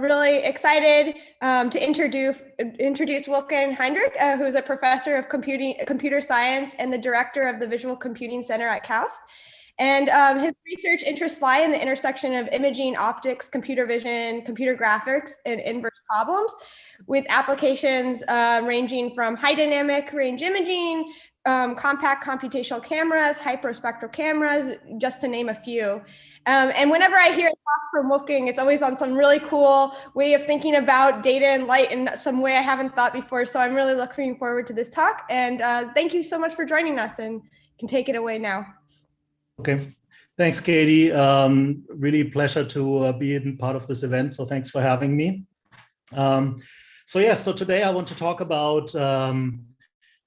really excited to introduce Wolfgang Heidrich, who is a professor of computer science and the director of the Visual Computing Center at KAUST. And his research interests lie in the intersection of imaging, optics, computer vision, computer graphics, and inverse problems, with applications ranging from high dynamic range imaging, compact computational cameras, hyperspectral cameras, just to name a few. And whenever I hear a talk from Wolfgang, it's always on some really cool way of thinking about data and light in some way I haven't thought before. So I'm really looking forward to this talk. And thank you so much for joining us, and can take it away now. Okay, thanks, Katie. Really pleasure to be in part of this event. So thanks for having me. So today I want to talk about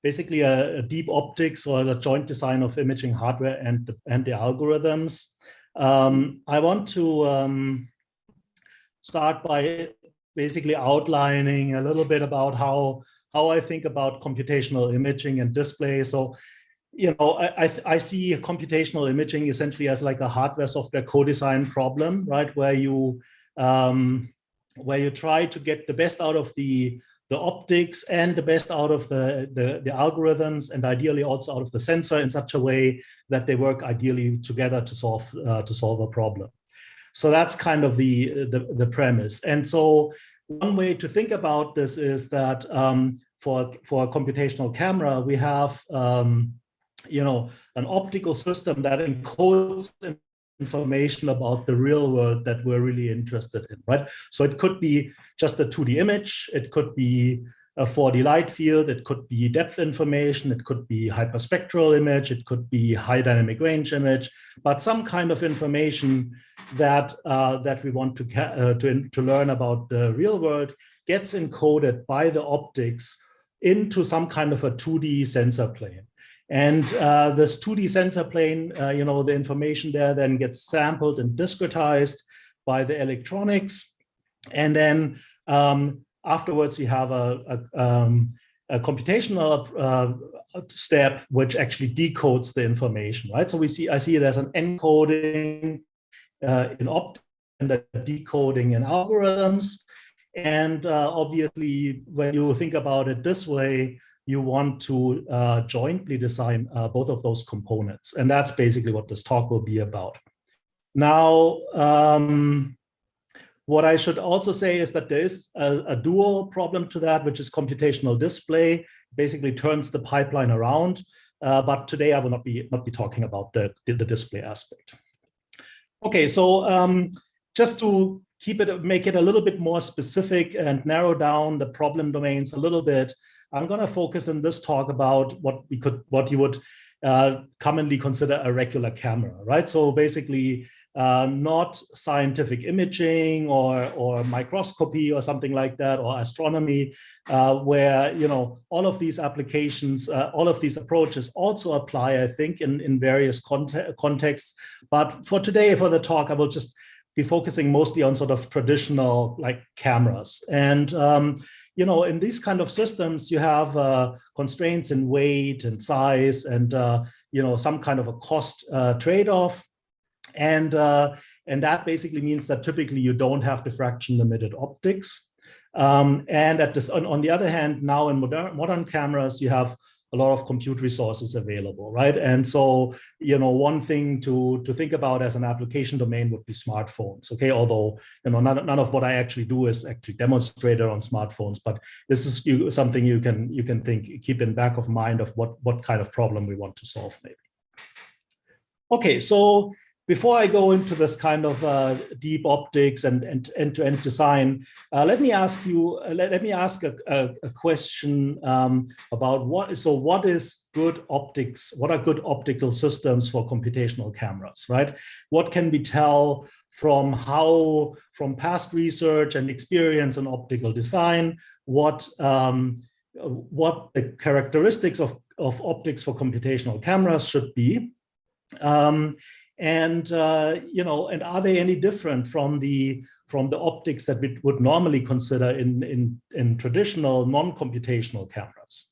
basically a deep optics or a joint design of imaging hardware and the algorithms. I want to start by basically outlining a little bit about how I think about computational imaging and display. So, you know, I see computational imaging essentially as like a hardware-software co-design problem, right? Where you try to get the best out of the optics and the best out of the algorithms, and ideally also out of the sensor in such a way that they work ideally together to solve a problem. So that's kind of the premise. And so one way to think about this is that for a computational camera, we have you know, an optical system that encodes information about the real world that we're really interested in, right? So it could be just a 2D image, it could be a 4D light field, it could be depth information, it could be hyperspectral image, it could be high dynamic range image, but some kind of information that that we want to learn about the real world gets encoded by the optics into some kind of a 2D sensor plane. And this 2D sensor plane, you know, the information there then gets sampled and discretized by the electronics. And then afterwards, we have a computational step which actually decodes the information, right? So I see it as an encoding in optics and a decoding in algorithms. And obviously, when you think about it this way, you want to jointly design both of those components. And that's basically what this talk will be about. Now, what I should also say is that there is a dual problem to that, which is computational display, basically turns the pipeline around. But today I will not be talking about the display aspect. Okay, so just to make it a little bit more specific and narrow down the problem domains a little bit, I'm going to focus in this talk about what you would commonly consider a regular camera, right? So basically, not scientific imaging or microscopy or something like that, or astronomy, where, you know, all of these applications, all of these approaches also apply, I think, in various contexts. But for today, for the talk, I will just be focusing mostly on sort of traditional like cameras. And you know, in these kind of systems, you have constraints in weight and size, and you know, some kind of a cost trade-off, and that basically means that typically you don't have diffraction limited optics. And on the other hand, now in modern cameras, you have a lot of compute resources available, right? And so, you know, one thing to think about as an application domain would be smartphones, okay? Although, you know, none of what I actually do is actually demonstrated on smartphones, but this is something you can keep in back of mind of what kind of problem we want to solve, maybe. Okay, so before I go into this kind of deep optics and end-to-end design, let me ask a question about what is good optics? What are good optical systems for computational cameras, right? What can we tell from past research and experience in optical design? What the characteristics of optics for computational cameras should be? And you know, and are they any different from the optics that we would normally consider in traditional non-computational cameras?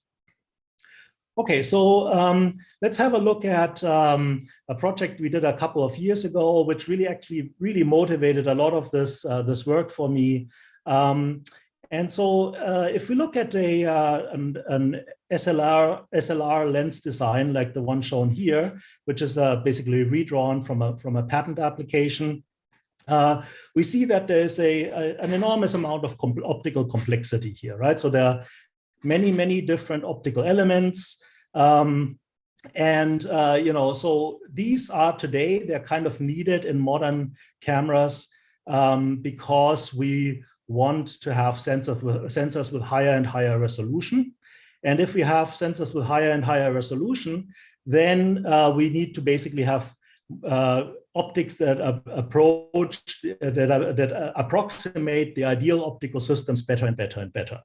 Okay, so let's have a look at a project we did a couple of years ago, which really motivated a lot of this work for me. And so if we look at an SLR lens design like the one shown here, which is basically redrawn from a patent application, we see that there's an enormous amount of optical complexity here, right? So there are many, many different optical elements. So these are today, they're kind of needed in modern cameras because we want to have sensors with higher and higher resolution. And if we have sensors with higher and higher resolution, then we need to basically have optics that approximate the ideal optical systems better and better and better.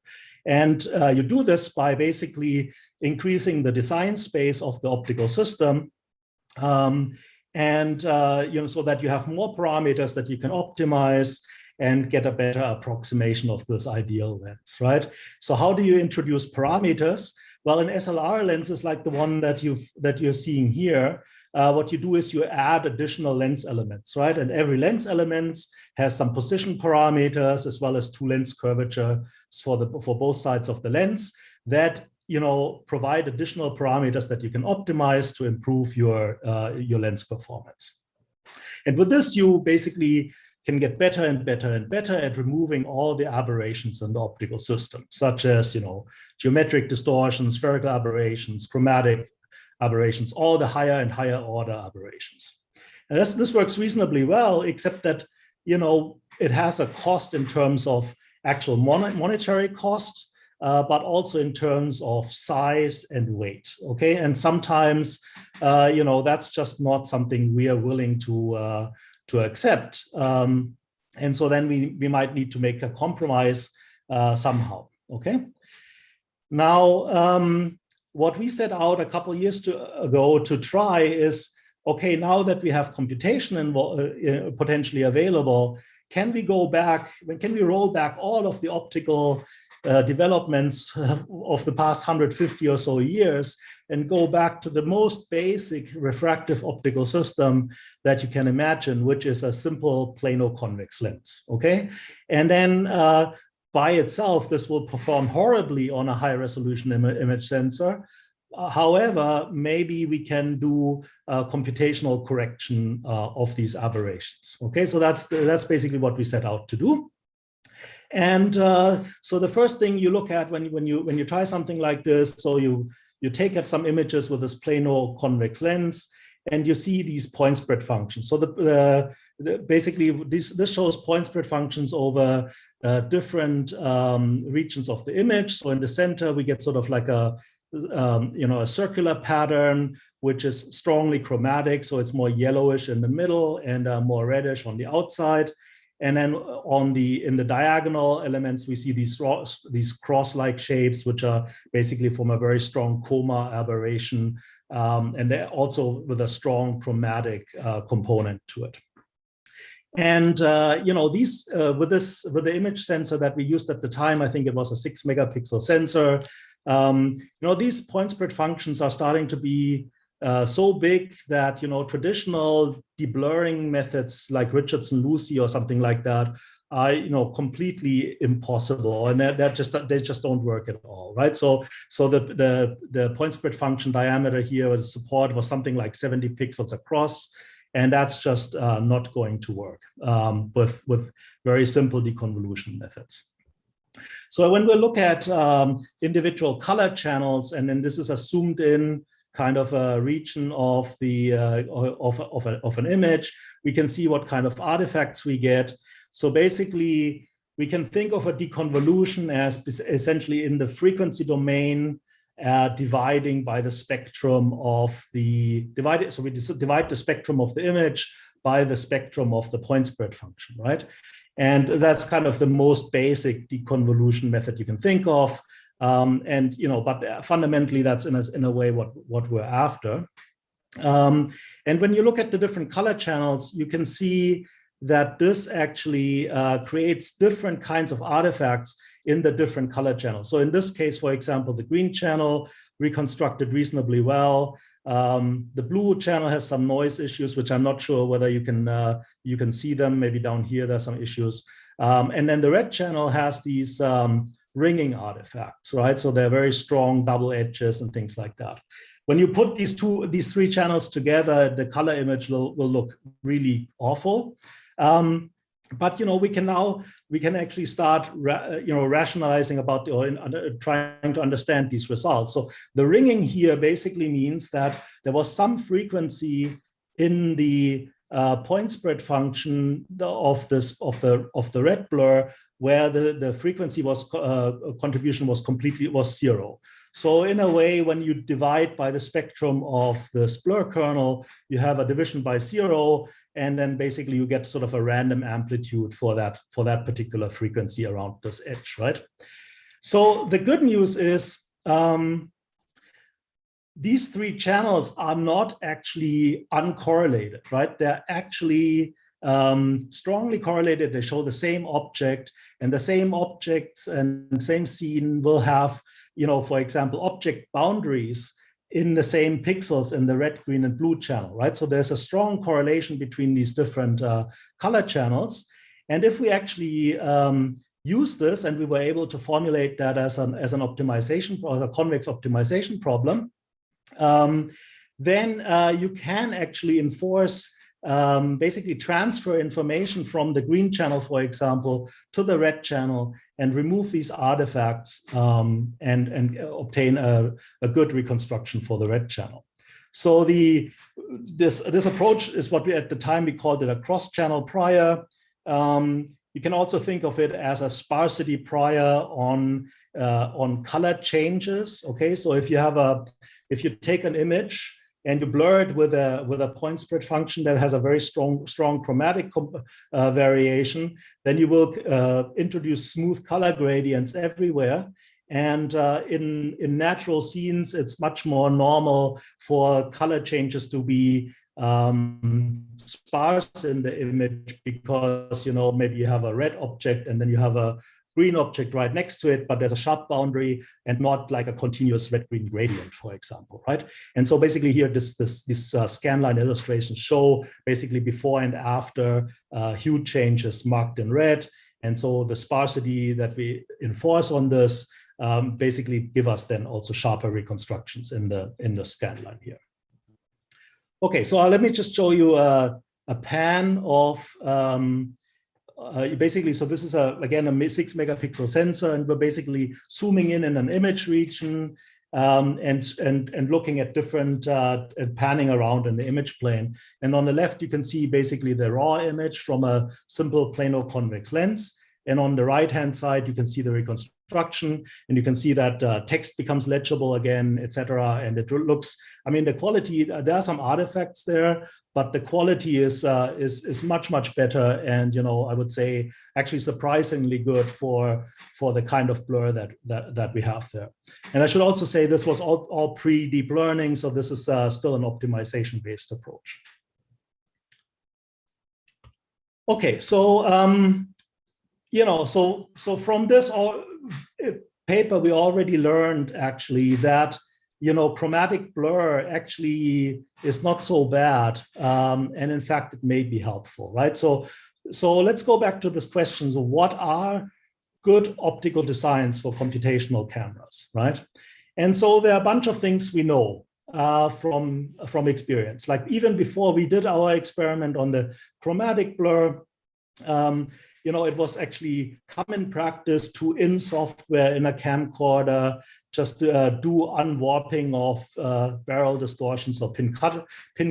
And you do this by basically increasing the design space of the optical system, so that you have more parameters that you can optimize and get a better approximation of this ideal lens, right? So how do you introduce parameters? Well, in SLR lenses like the one that you're seeing here, what you do is you add additional lens elements, right? And every lens element has some position parameters as well as two lens curvatures for both sides of the lens that provide additional parameters that you can optimize to improve your lens performance. And with this, you basically can get better and better and better at removing all the aberrations in the optical system, such as geometric distortions, spherical aberrations, chromatic aberrations, all the higher and higher order aberrations. And this works reasonably well, except that it has a cost in terms of actual monetary cost, but also in terms of size and weight. Okay, and sometimes that's just not something we are willing to accept, and so then we might need to make a compromise somehow. Okay, now what we set out a couple of years ago to try is, okay, now that we have computation potentially available, can we roll back all of the optical developments of the past 150 or so years and go back to the most basic refractive optical system that you can imagine, which is a simple Plano convex lens, okay? And then by itself, this will perform horribly on a high resolution image sensor. However, maybe we can do computational correction of these aberrations, okay? So that's basically what we set out to do. And so the first thing you look at when you try something like this, so you take some images with this Plano convex lens, and you see these point spread functions. So basically this shows point spread functions over different regions of the image. So in the center, we get sort of like a circular pattern, which is strongly chromatic. So it's more yellowish in the middle and more reddish on the outside. And then in the diagonal elements, we see these cross-like shapes, which are basically from a very strong coma aberration, and they're also with a strong chromatic component to it. And these with the image sensor that we used at the time, I think it was a 6 megapixel sensor. These point spread functions are starting to be so big that traditional deblurring methods like Richardson-Lucy or something like that are completely impossible, and they just don't work at all, right? So the point spread function diameter here was support was something like 70 pixels across, and that's just not going to work with very simple deconvolution methods. So when we look at individual color channels, and then this is a zoomed in kind of a region of the of an image, we can see what kind of artifacts we get. So basically, we can think of a deconvolution as essentially in the frequency domain, dividing by the spectrum of the divided. So we divide the spectrum of the image by the spectrum of the point spread function, right? And that's kind of the most basic deconvolution method you can think of. But fundamentally, that's in a way what we're after. And when you look at the different color channels, you can see that this actually creates different kinds of artifacts in the different color channels. So in this case, for example, the green channel reconstructed reasonably well. The blue channel has some noise issues, which I'm not sure whether you can see them. Maybe down here, there's some issues. And then the red channel has these ringing artifacts, right? So they're very strong double edges and things like that. When you put these three channels together, the color image will look really awful. But we can actually start rationalizing about trying to understand these results. So the ringing here basically means that there was some frequency in the point spread function of the red blur where the frequency contribution was zero. So in a way, when you divide by the spectrum of this blur kernel, you have a division by zero, and then basically you get sort of a random amplitude for that particular frequency around this edge, right? So the good news is these three channels are not actually uncorrelated, right? They're actually strongly correlated. They show the same object, and the same objects and same scene will have, for example, object boundaries in the same pixels in the red, green, and blue channel, right? So there's a strong correlation between these different color channels. And if we actually use this, and we were able to formulate that as an optimization or a convex optimization problem, then you can actually enforce basically transfer information from the green channel, for example, to the red channel and remove these artifacts and obtain a good reconstruction for the red channel. So this approach is what we at the time we called it a cross-channel prior. You can also think of it as a sparsity prior on color changes. Okay, so if you take an image and you blur it with a point spread function that has a very strong chromatic variation, then you will introduce smooth color gradients everywhere. And in natural scenes, it's much more normal for color changes to be sparse in the image because maybe you have a red object and then you have a green object right next to it, but there's a sharp boundary and not like a continuous red-green gradient, for example, right? And so basically here, these scanline illustrations show basically before and after hue changes marked in red. And so the sparsity that we enforce on this basically give us then also sharper reconstructions in the scanline here. Okay, so let me just show you a pan of basically, so this is again a 6 megapixel sensor, and we're basically zooming in an image region and looking at different panning around in the image plane. And on the left, you can see basically the raw image from a simple Plano convex lens. And on the right-hand side, you can see the reconstruction, and you can see that text becomes legible again, etc. And it looks, I mean, the quality, there are some artifacts there, but the quality is much better. And, I would say actually surprisingly good for the kind of blur that we have there. And I should also say this was all pre-deep learning. So this is still an optimization-based approach. Okay, so, so from this paper, we already learned actually that, chromatic blur actually is not so bad. And in fact, it may be helpful, right? So let's go back to this question. So what are good optical designs for computational cameras, right? And so there are a bunch of things we know from experience. Like even before we did our experiment on the chromatic blur, it was actually common practice to, in software, in a camcorder, just do unwarping of barrel distortions or pin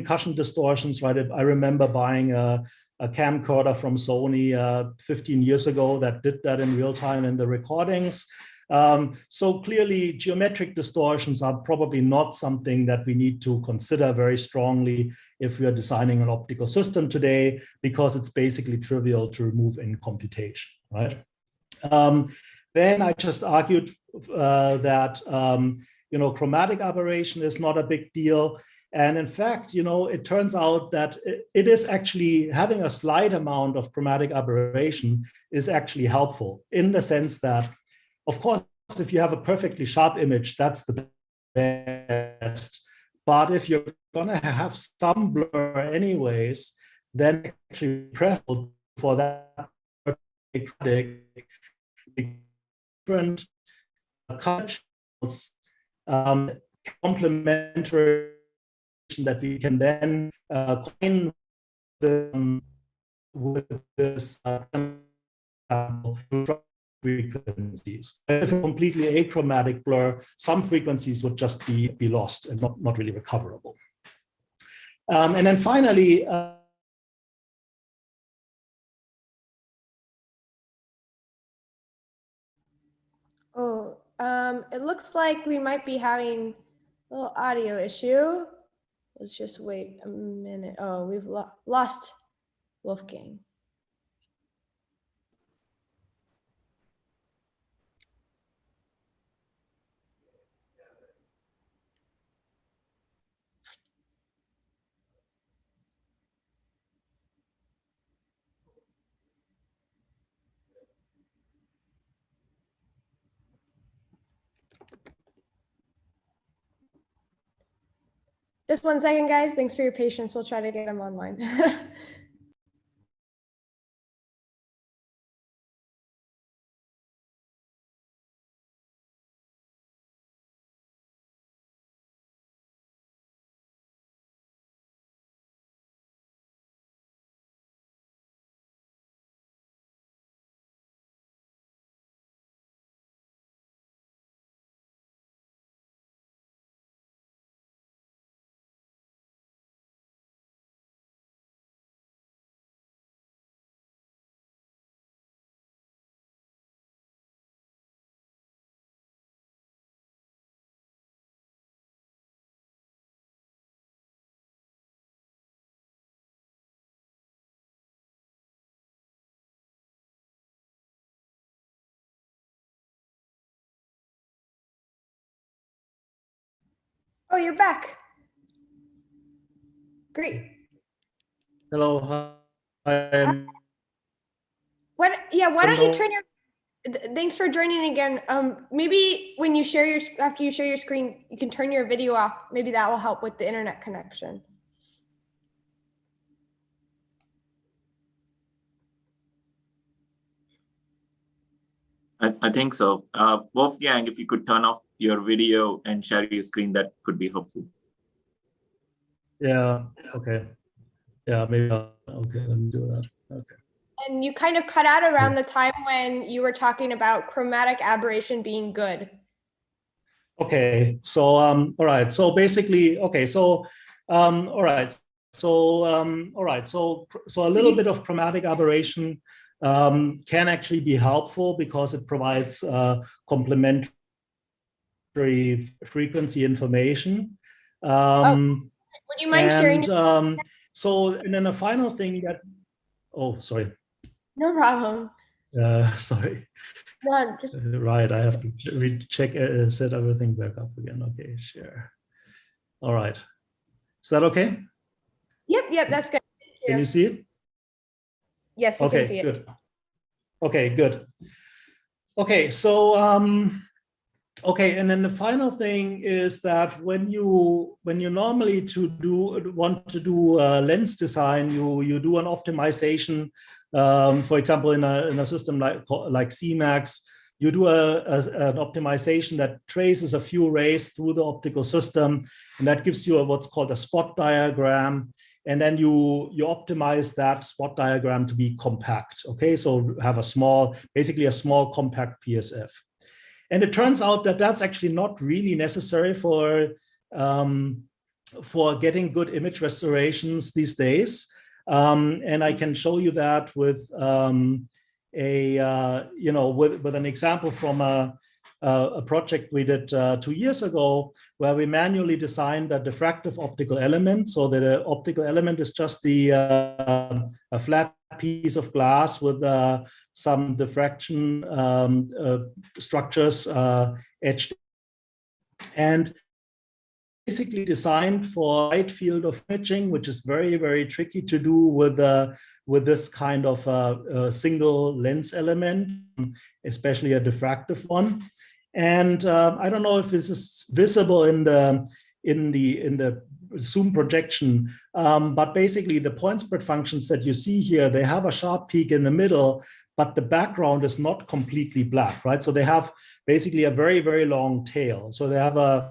cushion distortions, right? I remember buying a camcorder from Sony 15 years ago that did that in real time in the recordings. So clearly, geometric distortions are probably not something that we need to consider very strongly if we are designing an optical system today, because it's basically trivial to remove in computation, right? Then I just argued that chromatic aberration is not a big deal. And in fact, it turns out that it is actually having a slight amount of chromatic aberration is actually helpful in the sense that, of course, if you have a perfectly sharp image, that's the best. But if you're going to have some blur anyways, then actually preferable for that different complementary that we can then combine with this frequencies. If a completely achromatic blur, some frequencies would just be lost and not really recoverable. And then finally, it looks like we might be having a little audio issue. Let's just wait a minute. Oh, we've lost Wolfgang. Just 1 second, guys. Thanks for your patience. We'll try to get them online. Oh, you're back. Great. hello. Hi. Why don't you turn your, thanks for joining again. Maybe when you share after you share your screen, you can turn your video off. Maybe that will help with the internet connection. I think so. Wolfgang, if you could turn off your video and share your screen, that could be helpful. Yeah, okay. Yeah, maybe, okay, let me do that, okay. And you kind of cut out around the time when you were talking about chromatic aberration being good. Okay, so, all right, so basically, okay, so, all right. So, all right, so a little bit of chromatic aberration can actually be helpful because it provides complementary frequency information. Would you mind sharing? So, and then the final thing that, oh, sorry. No problem. Sorry. No, just right, I have to recheck, set everything back up again. Okay, share. All right. Is that okay? Yep, that's good. Can you see it? Yes, we can see it. Good. Okay, good. Okay, so okay, and then the final thing is that when you normally want to do lens design, you do an optimization. For example, in a system like CMAX, you do an optimization that traces a few rays through the optical system, and that gives you what's called a spot diagram. And then you optimize that spot diagram to be compact. Okay, so have basically a small compact PSF. And it turns out that that's actually not really necessary for getting good image restorations these days. And I can show you that with with an example from a project we did 2 years ago, where we manually designed a diffractive optical element. So that the optical element is just a flat piece of glass with some diffraction structures etched, and basically designed for wide field of imaging, which is very, very tricky to do with this kind of single lens element, especially a diffractive one. And I don't know if this is visible in the zoom projection, but basically the point spread functions that you see here, they have a sharp peak in the middle, but the background is not completely black, right? So they have basically a very, very long tail. So they have a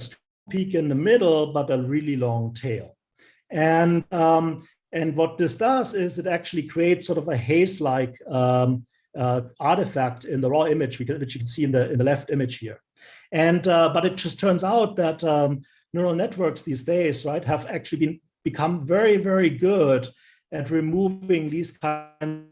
peak in the middle, but a really long tail. And what this does is it actually creates sort of a haze-like artifact in the raw image, which you can see in the left image here. And but it just turns out that neural networks these days, right, have actually become very, very good at removing these kinds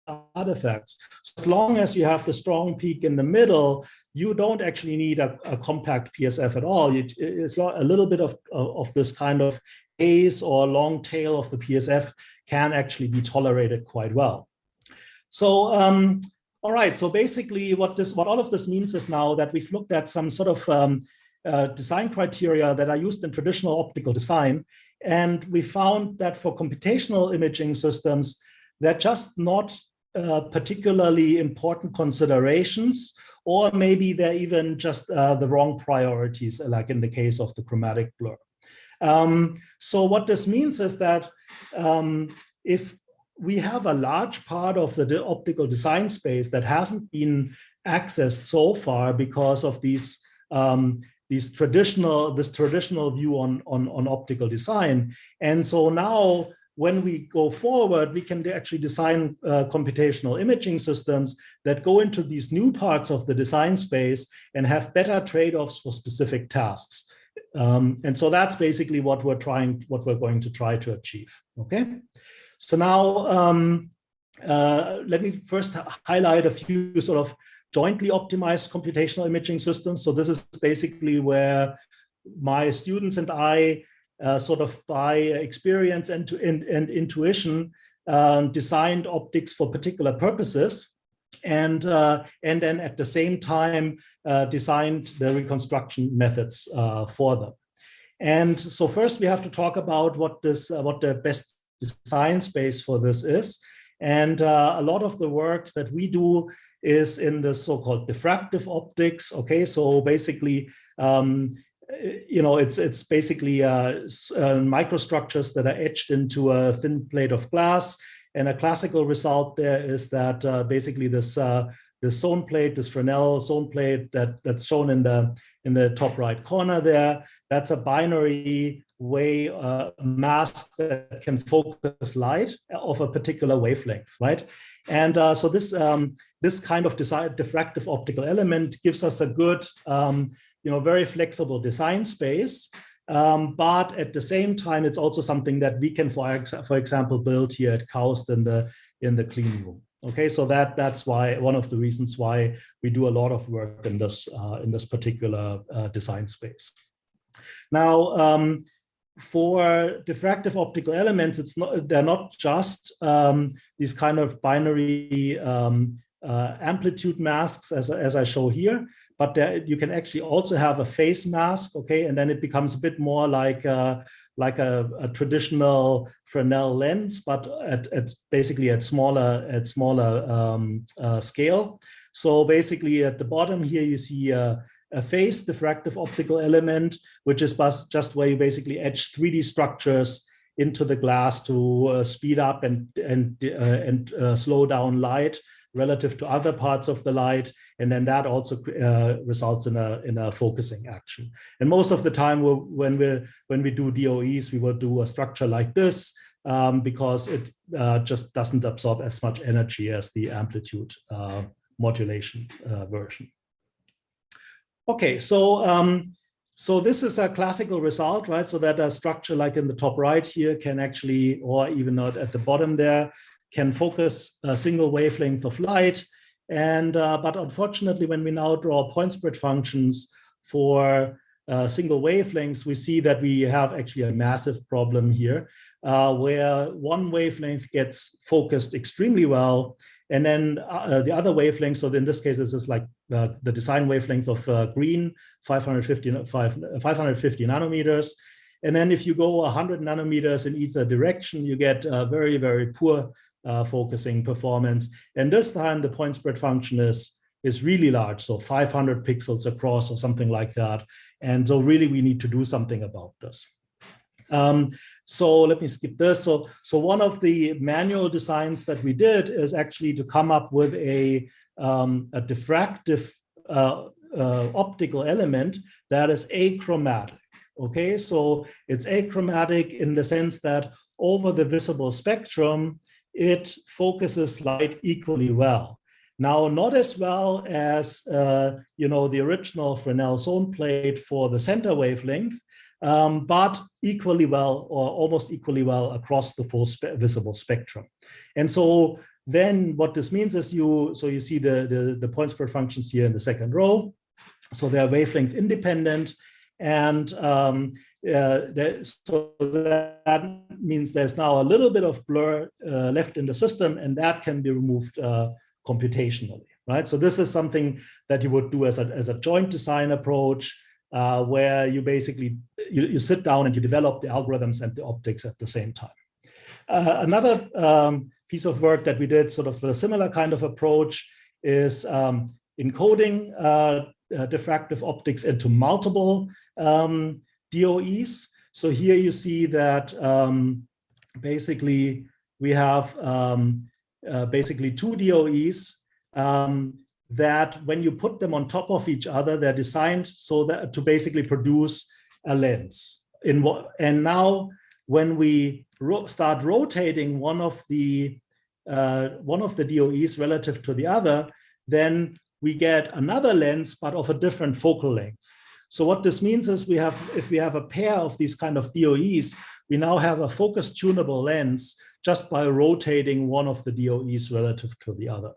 of artifacts. So as long as you have the strong peak in the middle, you don't actually need a compact PSF at all. It's a little bit of this kind of haze or long tail of the PSF can actually be tolerated quite well. So, all right, so basically what all of this means is now that we've looked at some sort of design criteria that are used in traditional optical design. And we found that for computational imaging systems, they're just not particularly important considerations, or maybe they're even just the wrong priorities, like in the case of the chromatic blur. So what this means is that if we have a large part of the optical design space that hasn't been accessed so far because of this traditional view on optical design. And so now when we go forward, we can actually design computational imaging systems that go into these new parts of the design space and have better trade-offs for specific tasks. And so that's basically what we're going to try to achieve. Okay. So now let me first highlight a few sort of jointly optimized computational imaging systems. So this is basically where my students and I sort of by experience and intuition designed optics for particular purposes, and then at the same time designed the reconstruction methods for them. And so first we have to talk about what the best design space for this is. And a lot of the work that we do is in the so-called diffractive optics. Okay, so basically, you know, it's basically microstructures that are etched into a thin plate of glass. And a classical result there is that basically this zone plate, this Fresnel zone plate that's shown in the top right corner there, that's a binary mask that can focus light of a particular wavelength, right? And so this kind of diffractive optical element gives us a good, you know, very flexible design space. But at the same time, it's also something that we can, for example, build here at KAUST in the clean room. Okay, so that's why one of the reasons why we do a lot of work in this particular design space. Now, for diffractive optical elements, they're not just these kind of binary amplitude masks as I show here, but you can actually also have a phase mask, okay, and then it becomes a bit more like a traditional Fresnel lens, but basically at smaller scale. So basically at the bottom here you see a phase diffractive optical element, which is just where you basically etch 3D structures into the glass to speed up and slow down light relative to other parts of the light, and then that also results in a focusing action. And most of the time, when we do DOEs, we will do a structure like this because it just doesn't absorb as much energy as the amplitude modulation version. Okay, so so this is a classical result, right? So that a structure like in the top right here can actually, or even not at the bottom there, can focus a single wavelength of light. And but unfortunately, when we now draw point spread functions for single wavelengths, we see that we have actually a massive problem here, where one wavelength gets focused extremely well, and then the other wavelength, so in this case, this is like the design wavelength of green, 550 nanometers. And then if you go 100 nanometers in either direction, you get very, very poor focusing performance. And this time the point spread function is really large, so 500 pixels across or something like that. And so really we need to do something about this. So let me skip this. So one of the manual designs that we did is actually to come up with a diffractive optical element that is achromatic. Okay, so it's achromatic in the sense that over the visible spectrum, it focuses light equally well. Now, not as well as the original Fresnel zone plate for the center wavelength, but equally well, or almost equally well, across the full visible spectrum. And so then what this means is you see the point spread functions here in the second row. So they're wavelength independent, and so that means there's now a little bit of blur left in the system, and that can be removed computationally, right? So this is something that you would do as a joint design approach, where you basically you sit down and you develop the algorithms and the optics at the same time. Another piece of work that we did, sort of a similar kind of approach, is encoding diffractive optics into multiple DOEs. So here you see that basically we have basically two DOEs that when you put them on top of each other, they're designed so that to basically produce a lens. And now when we start rotating one of the DOEs relative to the other, then we get another lens, but of a different focal length. So what this means is if we have a pair of these kind of DOEs, we now have a focus tunable lens just by rotating one of the DOEs relative to the other.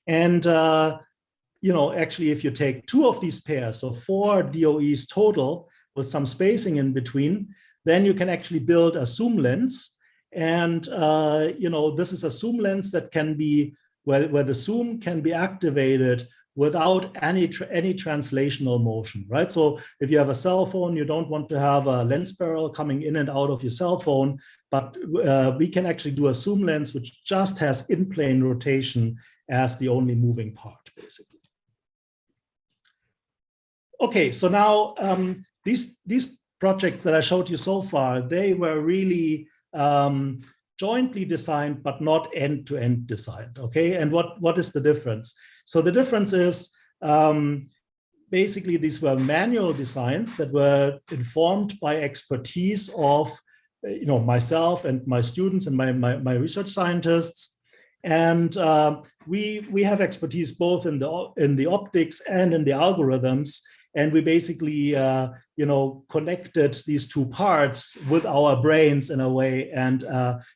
And actually, if you take two of these pairs, so 4 DOEs total with some spacing in between, then you can actually build a zoom lens. And this is a zoom lens that can be where the zoom can be activated without any translational motion, right? So if you have a cell phone, you don't want to have a lens barrel coming in and out of your cell phone, but we can actually do a zoom lens which just has in-plane rotation as the only moving part, basically. Okay, so now these projects that I showed you so far, they were really jointly designed, but not end-to-end designed, okay? And what is the difference? So the difference is basically these were manual designs that were informed by expertise of myself and my students and my research scientists. And we have expertise both in the optics and in the algorithms. And we basically, connected these two parts with our brains in a way and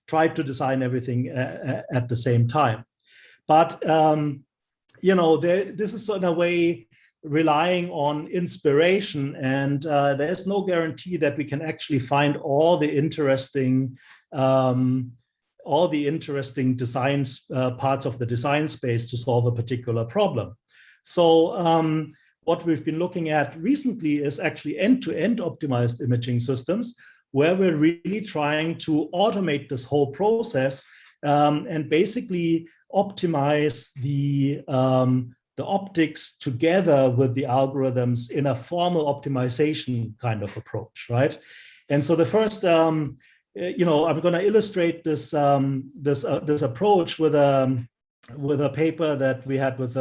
tried to design everything at the same time. But, this is in a way relying on inspiration, and there's no guarantee that we can actually find all the interesting designs, parts of the design space to solve a particular problem. So, what we've been looking at recently is actually end-to-end optimized imaging systems, where we're really trying to automate this whole process and basically optimize the optics together with the algorithms in a formal optimization kind of approach, right? And so the first, I'm going to illustrate this this approach with a paper that we had with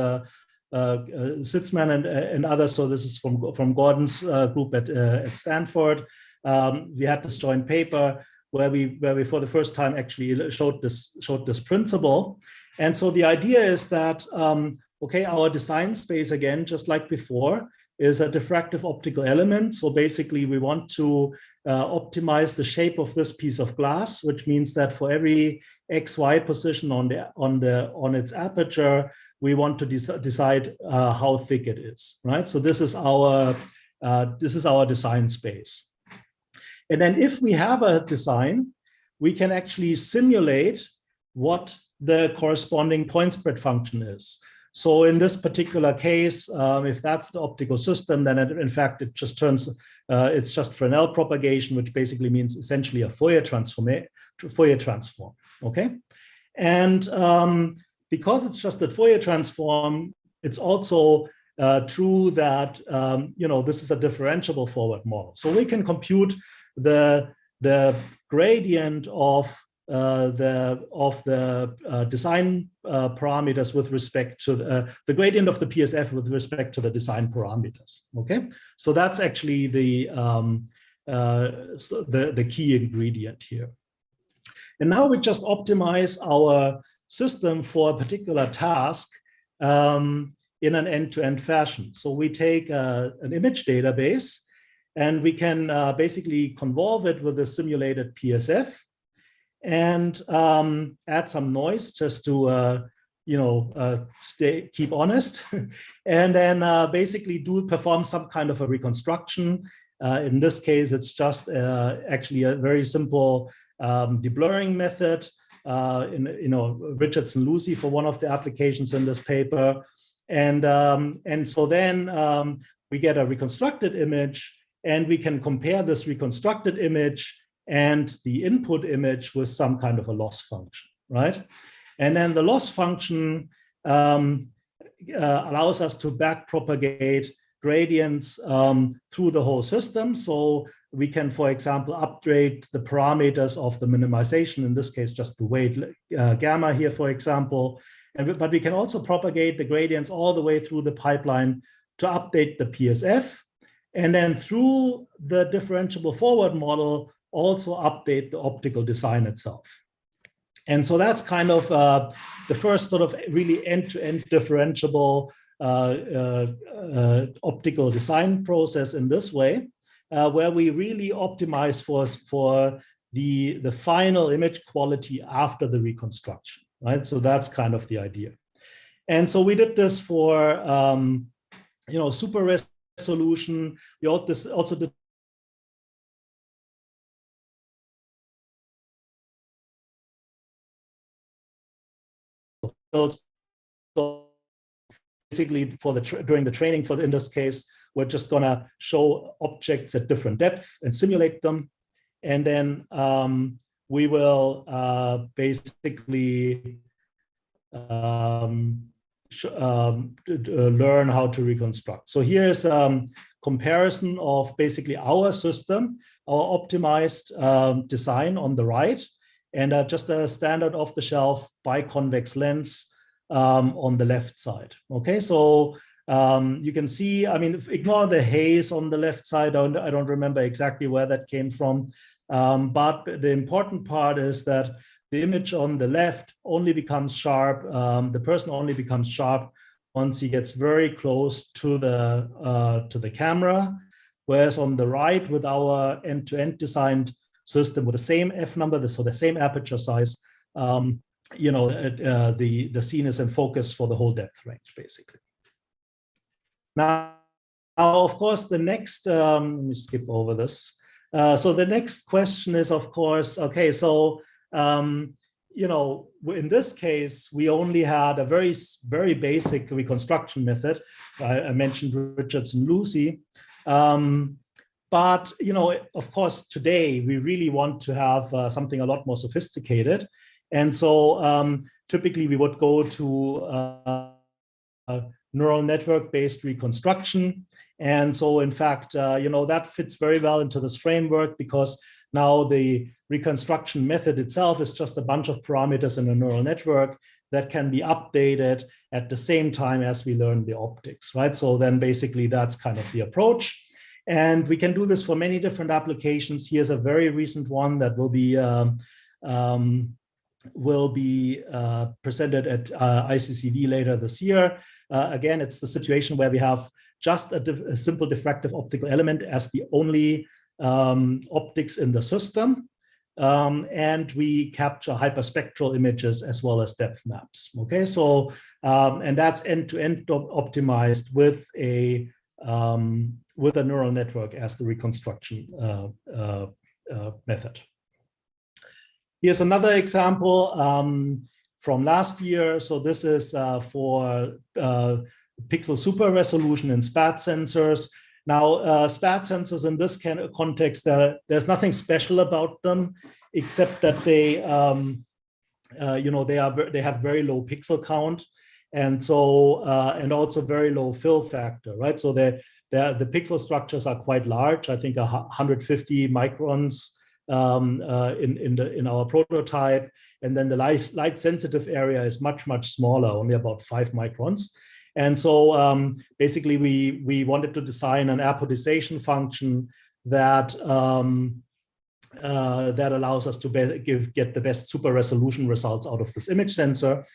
Sitzman and others. So this is from Gordon's group at Stanford. We had this joint paper where we for the first time actually showed this principle. And so the idea is that our design space, again, just like before, is a diffractive optical element. So basically, we want to optimize the shape of this piece of glass, which means that for every XY position on its aperture, we want to decide how thick it is, right? So this is our design space. And then if we have a design, we can actually simulate what the corresponding point spread function is. So in this particular case, if that's the optical system, then in fact, it just turns, it's just Fresnel propagation, which basically means essentially a Fourier transform, okay? And because it's just a Fourier transform, it's also true that, this is a differentiable forward model. So we can compute the the gradient of the design parameters with respect to the gradient of the PSF with respect to the design parameters. Okay, so that's actually the key ingredient here. And now we just optimize our system for a particular task in an end-to-end fashion. So we take an image database and we can basically convolve it with a simulated PSF and add some noise just to keep honest, and then basically perform some kind of a reconstruction. In this case, it's just actually a very simple deblurring method in Richardson-Lucy for one of the applications in this paper, and so then we get a reconstructed image, and we can compare this reconstructed image and the input image with some kind of a loss function, right? And then the loss function allows us to backpropagate gradients through the whole system. So we can, for example, upgrade the parameters of the minimization, in this case, just the weight gamma here, for example. But we can also propagate the gradients all the way through the pipeline to update the PSF. And then through the differentiable forward model, also update the optical design itself. And so that's kind of the first sort of really end-to-end differentiable optical design process in this way, where we really optimize for the final image quality after the reconstruction, right? So that's kind of the idea. And so we did this for super resolution. We also did so basically during the training in this case, we're just gonna show objects at different depth and simulate them. And then we will basically learn how to reconstruct. So here's comparison of basically our system, our optimized design on the right, and just a standard off-the-shelf biconvex lens on the left side. Okay, so you can see, I mean, ignore the haze on the left side. I don't remember exactly where that came from. But the important part is that the image on the left only becomes sharp. The person only becomes sharp once he gets very close to the camera. Whereas on the right, with our end-to-end designed system with the same f number, so the same aperture size, the scene is in focus for the whole depth range, basically. Now, of course, the next, let me skip over this. So the next question is, of course, okay, so, in this case, we only had a very, very basic reconstruction method. I mentioned Richardson-Lucy. But, of course, today we really want to have something a lot more sophisticated. And so typically we would go to neural network-based reconstruction. And so, in fact, that fits very well into this framework, because now the reconstruction method itself is just a bunch of parameters in a neural network that can be updated at the same time as we learn the optics, right? So then basically that's kind of the approach. And we can do this for many different applications. Here's a very recent one that will be presented at ICCV later this year. Again, it's the situation where we have just a simple diffractive optical element as the only optics in the system. And we capture hyperspectral images as well as depth maps. Okay, so and that's end-to-end optimized with a neural network as the reconstruction method. Here's another example from last year. So this is for pixel super resolution in SPAD sensors. Now, SPAD sensors in this kind of context, there's nothing special about them, except that they, they have very low pixel count, and so and also very low fill factor, right? So the pixel structures are quite large. I think 150 microns in our prototype, and then the light sensitive area is much smaller, only about 5 microns. And so basically we wanted to design an apodization function that that allows us to get the best super resolution results out of this image sensor.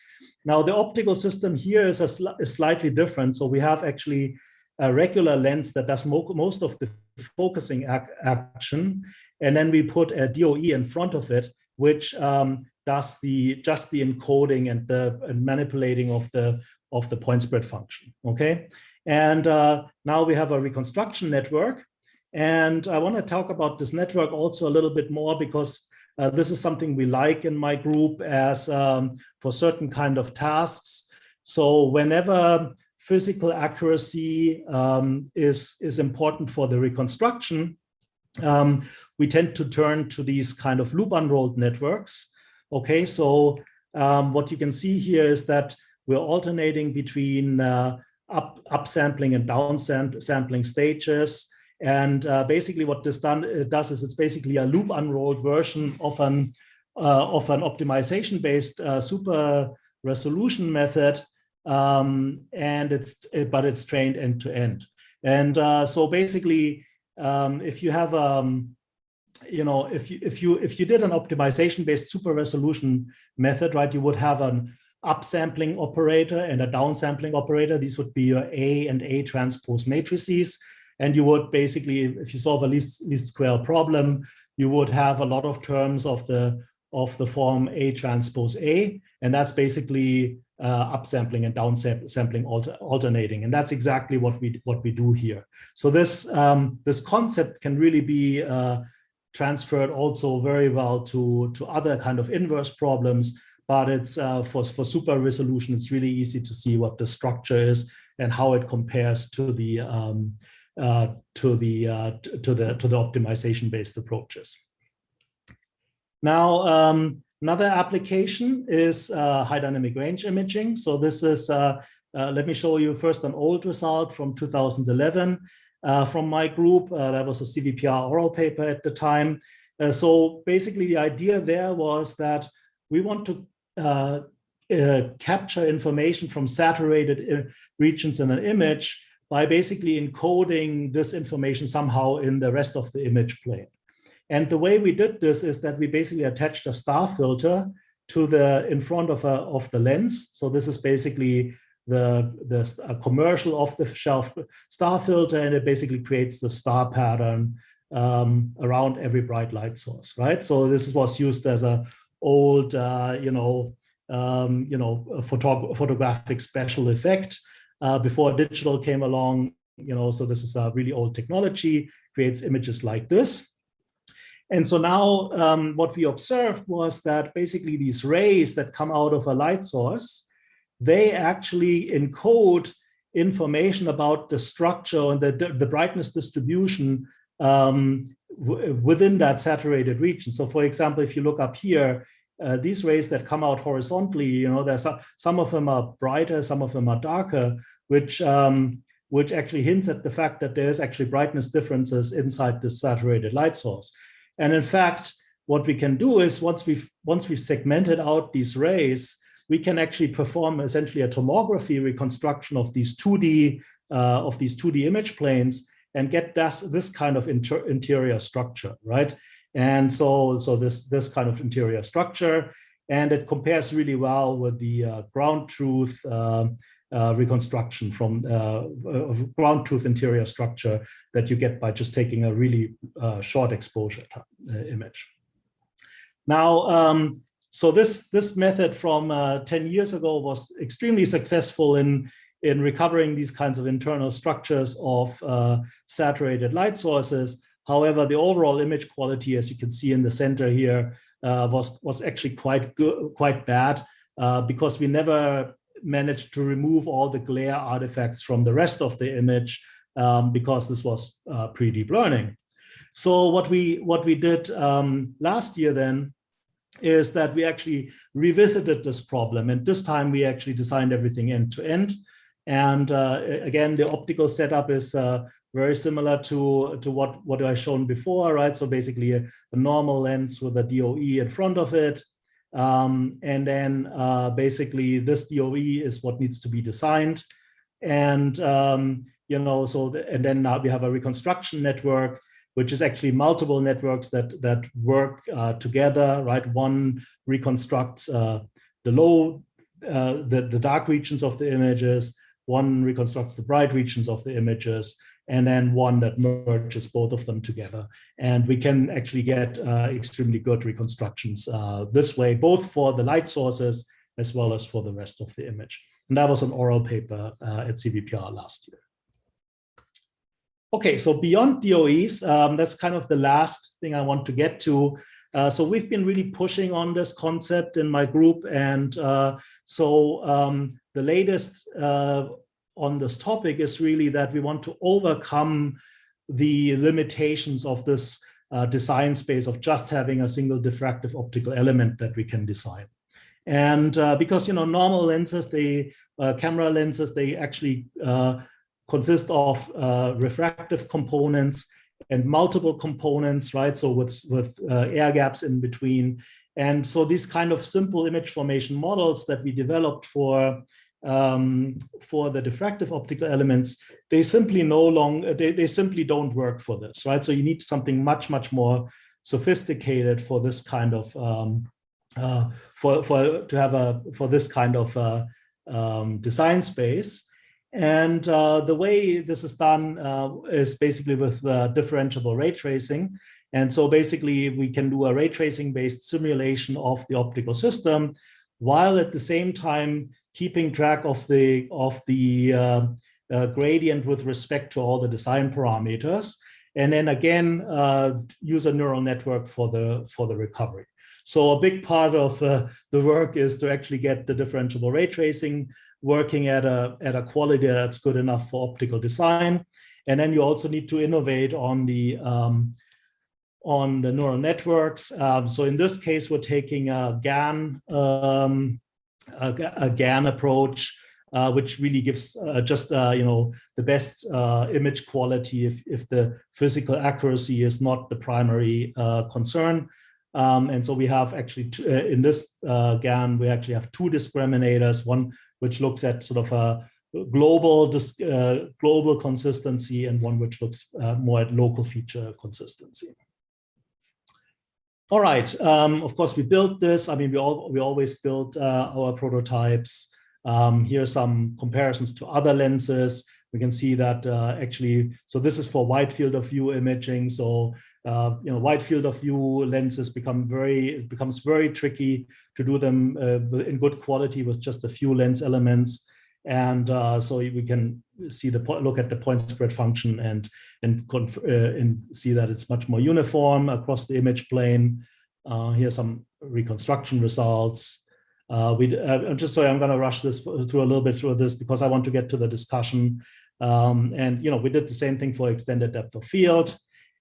Now the optical system here is slightly different. So we have actually a regular lens that does most of the focusing action, and then we put a DOE in front of it, which does just the encoding and the manipulating of the point spread function. Okay, and now we have a reconstruction network, and I want to talk about this network also a little bit more, because this is something we like in my group as for certain kind of tasks. So whenever physical accuracy is important for the reconstruction, we tend to turn to these kind of loop unrolled networks. Okay, so what you can see here is that we're alternating between upsampling and downsampling stages. And basically what this does is it's basically a loop unrolled version of an optimization-based super resolution method, and it's trained end to end. And so basically, if you have if you did an optimization-based super resolution method, right, you would have an upsampling operator and a downsampling operator. These would be your A and A transpose matrices. And you would basically, if you solve a least square problem, you would have a lot of terms of the form A transpose A, and that's basically upsampling and downsampling alternating, and that's exactly what we do here. So this concept can really be transferred also very well to other kind of inverse problems, but it's for super resolution, it's really easy to see what the structure is and how it compares to the optimization-based approaches. Now, another application is high dynamic range imaging. So this is, let me show you first an old result from 2011 from my group. That was a CVPR oral paper at the time. So basically the idea there was that we want to capture information from saturated regions in an image by basically encoding this information somehow in the rest of the image plane. And the way we did this is that we basically attached a star filter to in front of the lens. So this is basically a commercial off-the-shelf star filter, and it basically creates the star pattern around every bright light source, right? So this was used as a old, photographic special effect. Before digital came along, so this is a really old technology, creates images like this. And so now what we observed was that basically these rays that come out of a light source, they actually encode information about the structure and the brightness distribution within that saturated region. So for example, if you look up here, these rays that come out horizontally, there's some of them are brighter, some of them are darker, which actually hints at the fact that there's actually brightness differences inside the saturated light source. And in fact, what we can do is once we've segmented out these rays, we can actually perform essentially a tomography reconstruction of these 2D image planes and get this kind of interior structure, right? And so this kind of interior structure, and it compares really well with the ground truth reconstruction from ground truth interior structure that you get by just taking a really short exposure image. Now, so this method from 10 years ago was extremely successful in recovering these kinds of internal structures of saturated light sources. However, the overall image quality, as you can see in the center here, was actually quite bad because we never managed to remove all the glare artifacts from the rest of the image because this was pre-deep learning. So what we did last year then is that we actually revisited this problem, and this time we actually designed everything end to end. And again, the optical setup is very similar to what I shown before, right? So basically a normal lens with a DOE in front of it. And then basically this DOE is what needs to be designed. And, you know, so, and then now we have a reconstruction network, which is actually multiple networks that work together, right? One reconstructs the dark regions of the images, one reconstructs the bright regions of the images, and then one that merges both of them together. And we can actually get extremely good reconstructions this way, both for the light sources as well as for the rest of the image. And that was an oral paper at CVPR last year. Okay, so beyond DOEs, that's kind of the last thing I want to get to. So we've been really pushing on this concept in my group. And the latest on this topic is really that we want to overcome the limitations of this design space of just having a single diffractive optical element that we can design. And because, you know, normal lenses, camera lenses, they actually consist of refractive components and multiple components, right? So with air gaps in between. And so these kind of simple image formation models that we developed for the diffractive optical elements, they simply they simply don't work for this, right? So you need something much more sophisticated for this kind of for this kind of design space. And the way this is done is basically with differentiable ray tracing. And so basically we can do a ray tracing based simulation of the optical system, while at the same time keeping track of the gradient with respect to all the design parameters. And then again, use a neural network for the recovery. So a big part of the work is to actually get the differentiable ray tracing working at a quality that's good enough for optical design. And then you also need to innovate on the neural networks. So in this case, we're taking a GAN approach, which really gives just you know, the best image quality if the physical accuracy is not the primary concern. And so we have actually in this GAN, we actually have two discriminators, one which looks at sort of a global consistency, and one which looks more at local feature consistency. All right. Of course, we built this. I mean, we always build our prototypes. Here are some comparisons to other lenses. We can see that actually, so this is for wide field of view imaging. So you know, wide field of view lenses it becomes very tricky to do them in good quality with just a few lens elements. And so we can see look at the point spread function and see that it's much more uniform across the image plane. Here's some reconstruction results. Just sorry, I'm going to rush this through a little bit through this because I want to get to the discussion. And you know, we did the same thing for extended depth of field,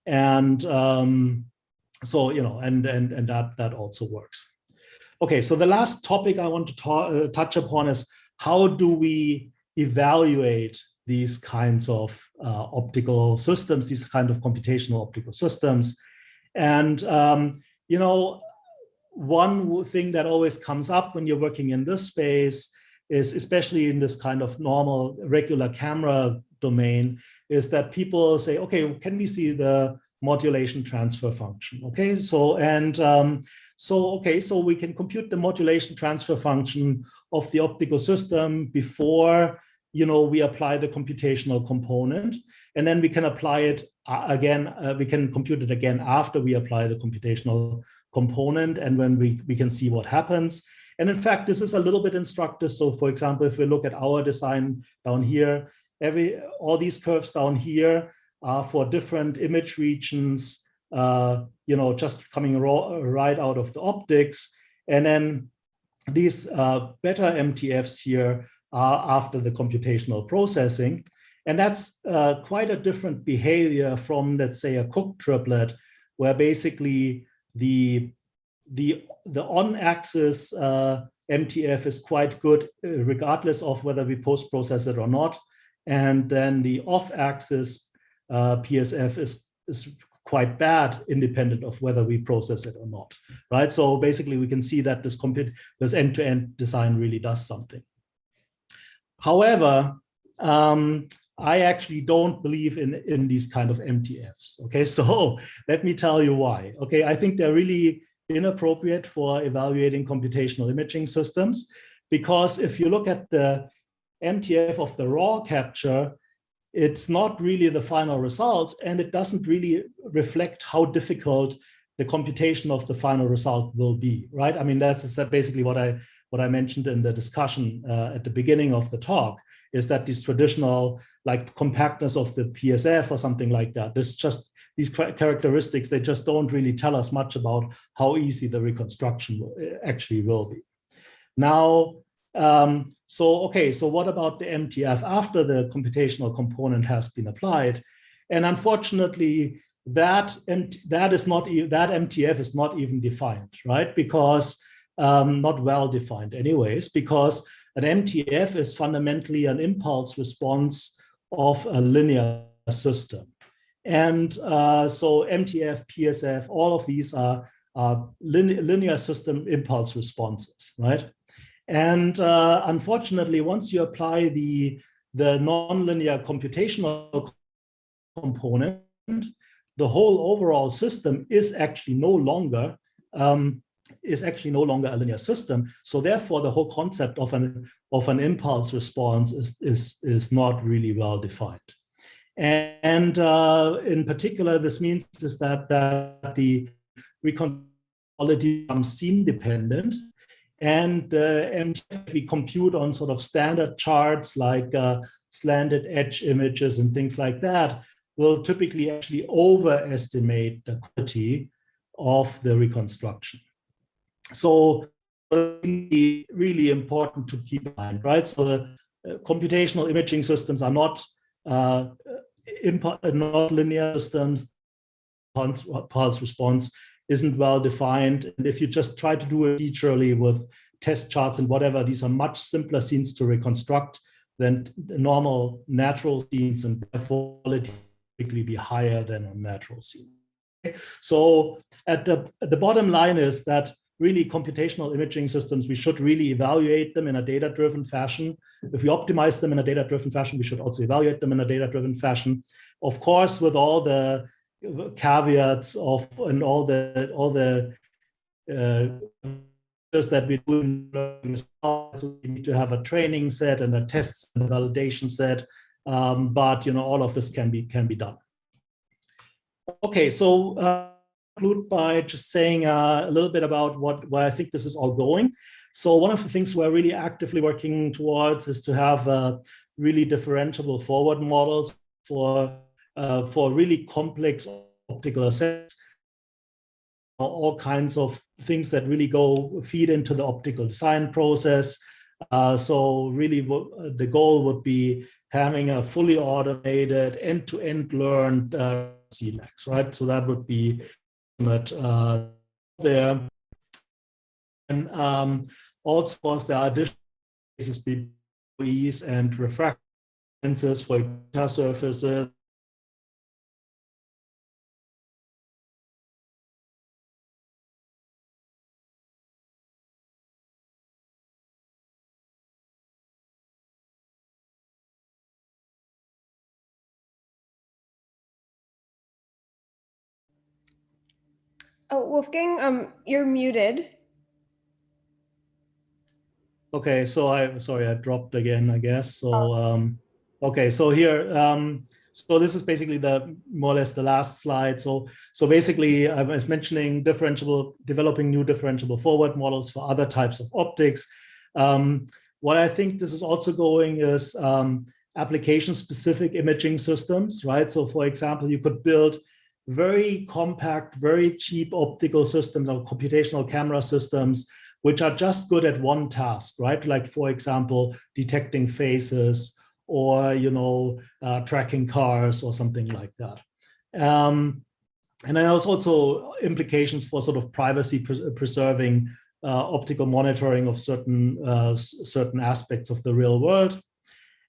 and so you know, and that also works. Okay, so the last topic I want to touch upon is how do we evaluate these kinds of optical systems, these kind of computational optical systems, and you know, one thing that always comes up when you're working in this space is, especially in this kind of normal regular camera domain, is that people say, okay, can we see the modulation transfer function? Okay, so so we can compute the modulation transfer function of the optical system before, you know, we apply the computational component, and then we can apply it again. We can compute it again after we apply the computational component, and when we can see what happens. And in fact, this is a little bit instructive. So for example, if we look at our design down here, all these curves down here are for different image regions, you know, just coming right out of the optics. And then these beta MTFs here are after the computational processing. And that's quite a different behavior from, let's say, a Cook triplet, where basically the on-axis MTF is quite good, regardless of whether we post-process it or not. And then the off-axis PSF is quite bad, independent of whether we process it or not, right? So basically, we can see that this end-to-end design really does something. However, I actually don't believe in these kind of MTFs. Okay, so let me tell you why. Okay, I think they're really inappropriate for evaluating computational imaging systems, because if you look at the MTF of the raw capture, it's not really the final result, and it doesn't really reflect how difficult the computation of the final result will be, right? I mean, that's basically what I mentioned in the discussion at the beginning of the talk, is that these traditional, like, compactness of the PSF or something like that, these characteristics, they just don't really tell us much about how easy the reconstruction actually will be. Now, so what about the MTF after the computational component has been applied? And unfortunately, that MTF is not even defined, right? Because not well defined anyways, because an MTF is fundamentally an impulse response of a linear system. And so MTF, PSF, all of these are linear system impulse responses, right? And unfortunately, once you apply the nonlinear computational component, the whole overall system is actually no longer a linear system. So therefore, the whole concept of an impulse response is not really well defined. And in particular, this means is that the quality becomes scene dependent, and we compute on sort of standard charts like slanted edge images and things like that will typically actually overestimate the quality of the reconstruction. So it's really important to keep in mind, right? So the computational imaging systems are not linear systems. Pulse response isn't well defined. And if you just try to do it procedurally with test charts and whatever, these are much simpler scenes to reconstruct than normal natural scenes, and therefore quality typically be higher than on natural scenes. Okay? So at the bottom line is that really computational imaging systems, we should really evaluate them in a data-driven fashion. If we optimize them in a data-driven fashion, we should also evaluate them in a data-driven fashion. Of course, with all the caveats of and all the that we do, so we need to have a training set and a test and a validation set, but all of this can be done. Okay, so conclude by just saying a little bit about where I think this is all going. So one of the things we're really actively working towards is to have really differentiable forward models for really complex optical assets, all kinds of things that really feed into the optical design process. So really the goal would be having a fully automated end-to-end learned CMAX, right? So that would be there. And also, of course, there are additional cases between OEs and refractive lenses for data surfaces. Oh, Wolfgang, you're muted. Okay, so I dropped again, I guess. So okay, so here, so this is basically more or less the last slide. So basically, I was mentioning developing new differentiable forward models for other types of optics. What I think this is also going is application-specific imaging systems, right? So for example, you could build very compact, very cheap optical systems or computational camera systems, which are just good at one task, right? Like, for example, detecting faces or, tracking cars or something like that. And then there's also implications for sort of privacy preserving optical monitoring of certain aspects of the real world.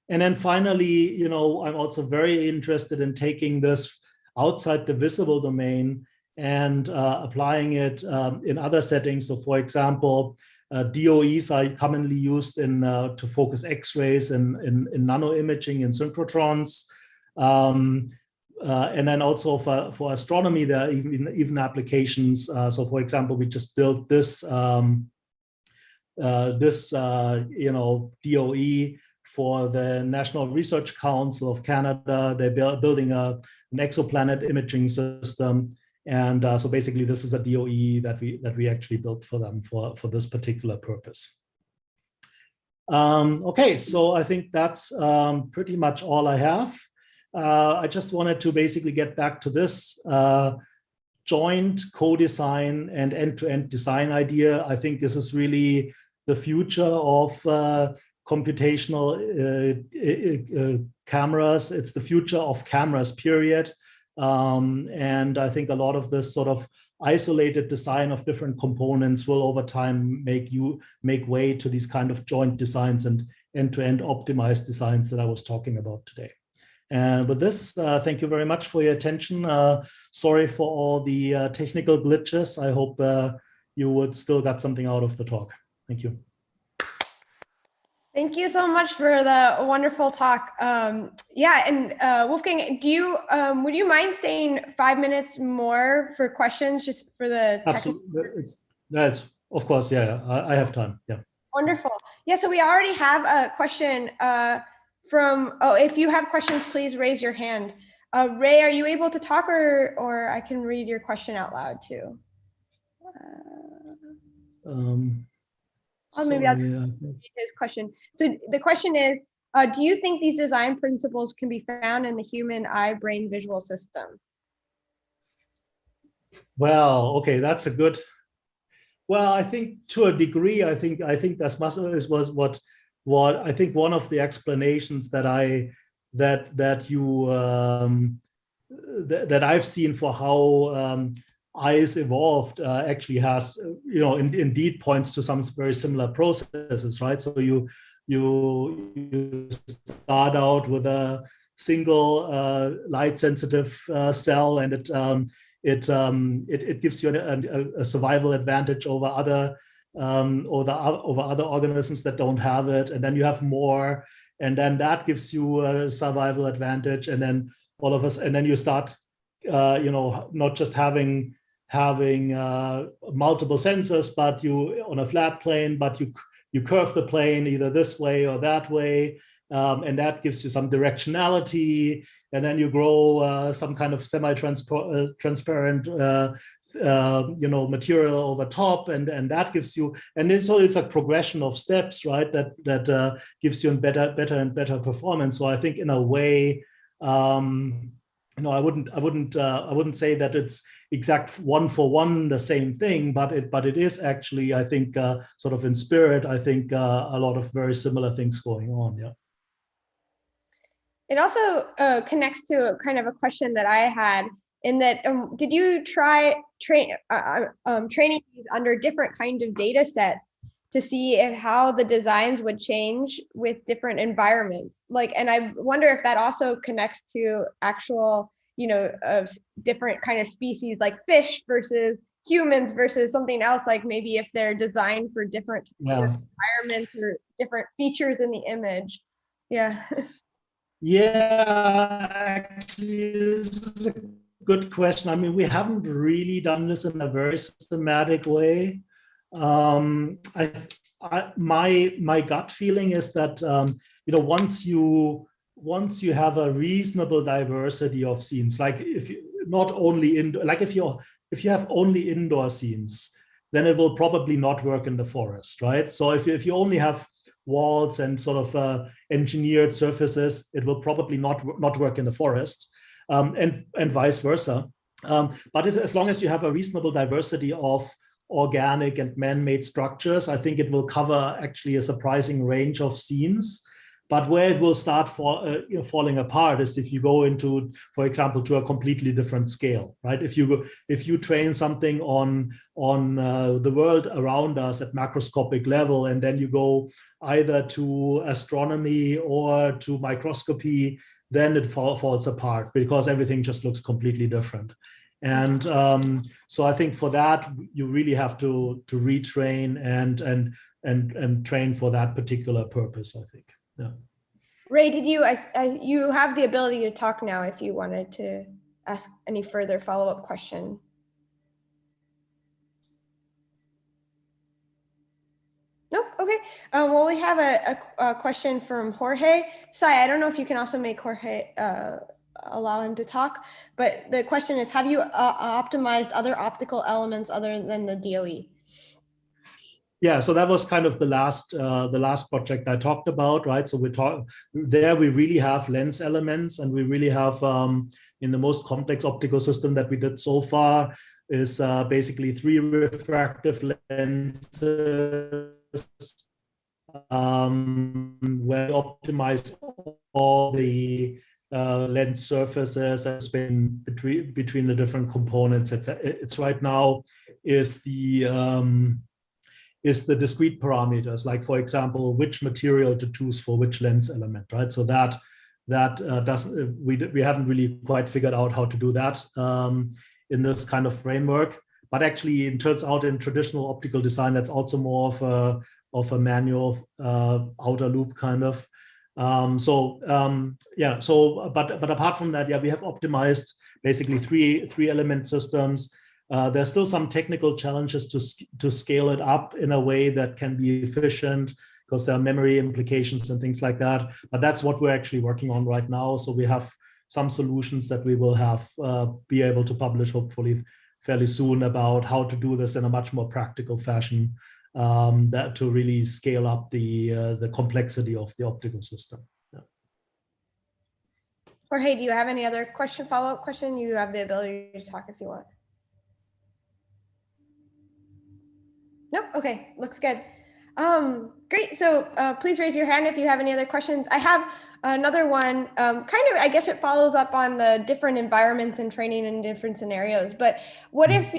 And then finally, you know, I'm also very interested in taking this outside the visible domain and applying it in other settings. So for example, DOEs are commonly used in to focus X-rays in nano imaging and synchrotrons. And then also for astronomy, there are even applications. So for example, we just built this, you know, DOE for the National Research Council of Canada. They're building an exoplanet imaging system. And so basically this is a DOE that we actually built for them for this particular purpose. Okay, so I think that's pretty much all I have. I just wanted to basically get back to this joint co-design and end-to-end design idea. I think this is really the future of computational cameras. It's the future of cameras, period. And I think a lot of this sort of isolated design of different components will over time make way to these kind of joint designs and end-to-end optimized designs that I was talking about today. And with this, thank you very much for your attention. Sorry for all the technical glitches. I hope you would still got something out of the talk. Thank you. Thank you so much for the wonderful talk. Yeah, and Wolfgang, do you would you mind staying 5 minutes more for questions, just for the absolutely? That's of course, yeah. I have time. Yeah. Wonderful. Yeah, so we already have a question from. Oh, if you have questions, please raise your hand. Ray, are you able to talk, or I can read your question out loud too? Maybe I'll read his question. So the question is, do you think these design principles can be found in the human eye-brain visual system? Well, okay, that's a good. Well, I think to a degree, I think that was what I think one of the explanations that I've seen for how eyes evolved actually has, you know, indeed points to some very similar processes, right? So you start out with a single light sensitive cell, and it gives you a survival advantage over other organisms that don't have it, and then you have more, and then that gives you a survival advantage, and then all of us, and then you start, you know, not just having multiple sensors, but you on a flat plane, but you curve the plane either this way or that way, and that gives you some directionality, and then you grow some kind of semi-transparent you know, material over top, and that gives you, and it's a progression of steps, right? That gives you a better and better performance. So I think in a way, you know, I wouldn't say that it's exact one for one the same thing, but it is actually, I think, sort of in spirit, I think a lot of very similar things going on. Yeah. It also connects to kind of a question that I had, in that did you try training these under different kind of data sets to see how the designs would change with different environments? Like, and I wonder if that also connects to actual, you know, different kind of species, like fish versus humans versus something else, like maybe if they're designed for different environments or different features in the image. Yeah. Yeah, actually, this is a good question. I mean, we haven't really done this in a very systematic way. My gut feeling is that you know, once you have a reasonable diversity of scenes, like if you not only if you have only indoor scenes, then it will probably not work in the forest, right? So if you only have walls and sort of engineered surfaces, it will probably not work in the forest, and vice versa. But as long as you have a reasonable diversity of organic and man-made structures, I think it will cover actually a surprising range of scenes. But where it will start falling apart is if you go into, for example, to a completely different scale, right? If you train something on the world around us at macroscopic level, and then you go either to astronomy or to microscopy, then it falls apart because everything just looks completely different. And so I think for that you really have to retrain and train for that particular purpose, I think. Yeah. Ray, did you you have the ability to talk now if you wanted to ask any further follow-up question. Nope. Okay. Well, we have a question from Jorge. Sai, I don't know if you can also make Jorge allow him to talk, but the question is: have you optimized other optical elements other than the DOE? Yeah, so that was kind of the last project I talked about, right? So we really have lens elements, and we really have in the most complex optical system that we did so far is basically 3 refractive lenses where we optimize all the lens surfaces as between the different components. It's right now is the discrete parameters, like for example, which material to choose for which lens element, right? So that doesn't, we haven't really quite figured out how to do that in this kind of framework. But actually, it turns out in traditional optical design, that's also more of a manual outer loop kind of. Yeah. So, but apart from that, yeah, we have optimized basically three element systems. There's still some technical challenges to scale it up in a way that can be efficient, because there are memory implications and things like that. But that's what we're actually working on right now. So we have some solutions that we will have be able to publish hopefully fairly soon about how to do this in a much more practical fashion, that to really scale up the complexity of the optical system. Yeah. Jorge, do you have any other follow-up question? You have the ability to talk if you want. Nope. Okay, looks good. Great. So please raise your hand if you have any other questions. I have another one. Kind of, I guess it follows up on the different environments and training in different scenarios. But what if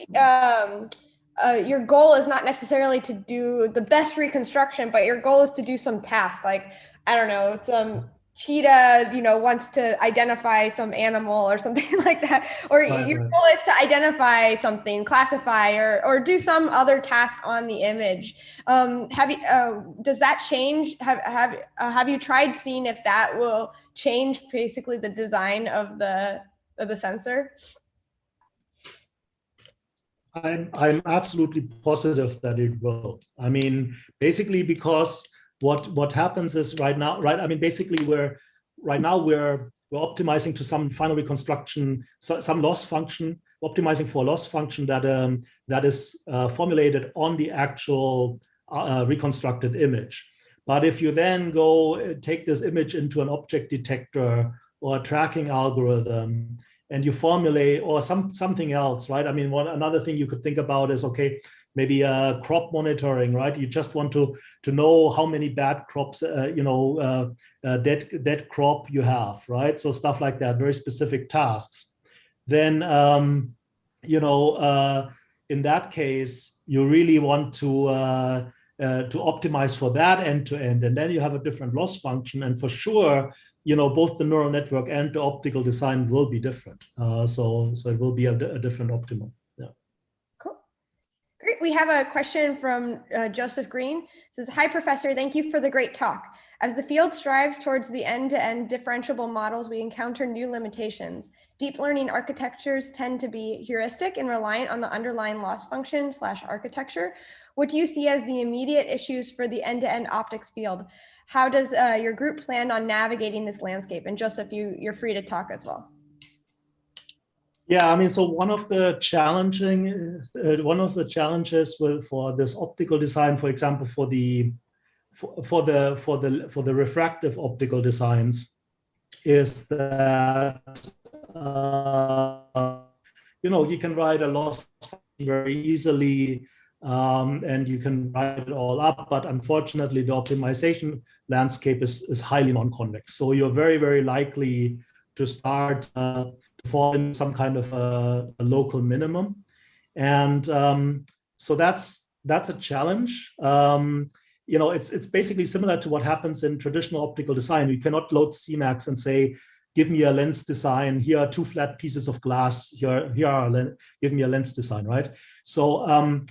your goal is not necessarily to do the best reconstruction, but your goal is to do some task, like, I don't know, some cheetah, wants to identify some animal or something like that, or your goal is to identify something, classify, or do some other task on the image. Does that change? Have you tried seeing if that will change basically the design of the sensor? I'm absolutely positive that it will. I mean, basically because what happens is right now, right? I mean, basically we're optimizing to some final reconstruction, so some loss function, optimizing for a loss function that is formulated on the actual reconstructed image. But if you then go take this image into an object detector or a tracking algorithm, and you formulate or something else, right? I mean, another thing you could think about is, okay, maybe crop monitoring, right? You just want to know how many bad crops, dead crop you have, right? So stuff like that, very specific tasks. Then, in that case, you really want to optimize for that end-to-end, and then you have a different loss function, and for sure, both the neural network and the optical design will be different. So it will be a different optimum. Yeah. Cool. Great. We have a question from Joseph Green. It says, "Hi, Professor. Thank you for the great talk. As the field strives towards the end-to-end differentiable models, we encounter new limitations. Deep learning architectures tend to be heuristic and reliant on the underlying loss function / architecture. What do you see as the immediate issues for the end-to-end optics field? How does your group plan on navigating this landscape?" And Joseph, you're free to talk as well. Yeah, I mean, so one of the challenges for this optical design, for example, for the refractive optical designs, is that you can write a loss function very easily and you can write it all up. But unfortunately, the optimization landscape is highly non-convex. So you're very, very likely to start to fall in some kind of a local minimum. And so that's a challenge. You know, it's basically similar to what happens in traditional optical design. You cannot load CMAX and say, give me a lens design. Here are two flat pieces of glass. Give me a lens design, right? So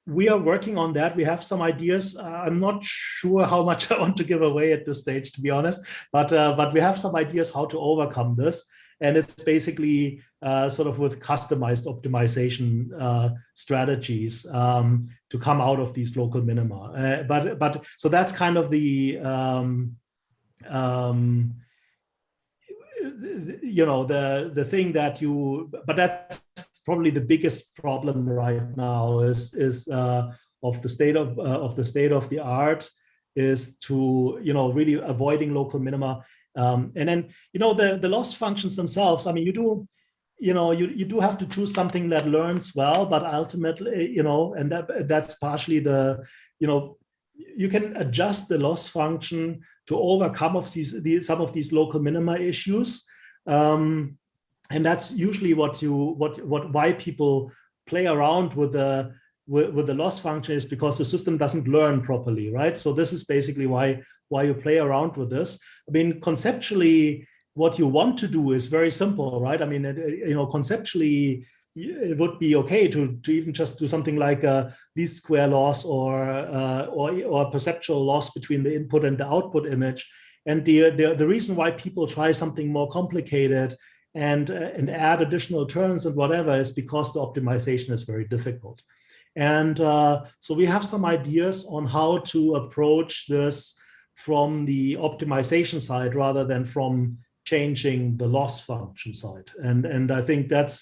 we are working on that. We have some ideas. I'm not sure how much I want to give away at this stage, to be honest. But we have some ideas how to overcome this. And it's basically sort of with customized optimization strategies to come out of these local minima. But so that's kind of the you know, the thing that you. But that's probably the biggest problem right now is of the state of the art is to, you know, really avoiding local minima. And then, you know, the loss functions themselves, I mean, you do have to choose something that learns well, but ultimately, you know, and that's partially the, you know, you can adjust the loss function to overcome some of these local minima issues. And that's usually why people play around with the loss function, is because the system doesn't learn properly, right? So this is basically why you play around with this. I mean, conceptually, what you want to do is very simple, right? I mean, you know, conceptually, it would be okay to even just do something like a least square loss or perceptual loss between the input and the output image. And the reason why people try something more complicated and add additional terms and whatever is because the optimization is very difficult. And so we have some ideas on how to approach this from the optimization side rather than from changing the loss function side. And I think that's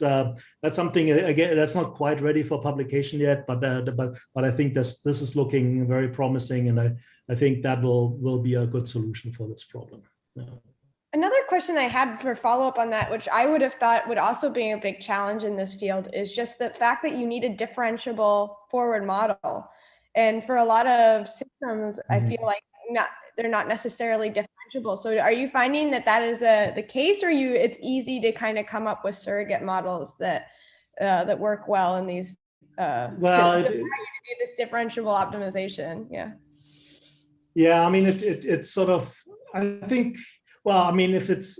something, again, that's not quite ready for publication yet, but I think this is looking very promising, and I think that will be a good solution for this problem. Yeah. Another question I had for follow-up on that, which I would have thought would also be a big challenge in this field, is just the fact that you need a differentiable forward model. And for a lot of systems, I feel like they're not necessarily differentiable. So are you finding that is the case, or it's easy to kind of come up with surrogate models that work well in these to allow you to do this differentiable optimization? Yeah. Yeah, I mean, it's sort of, I think, well, I mean, if it's,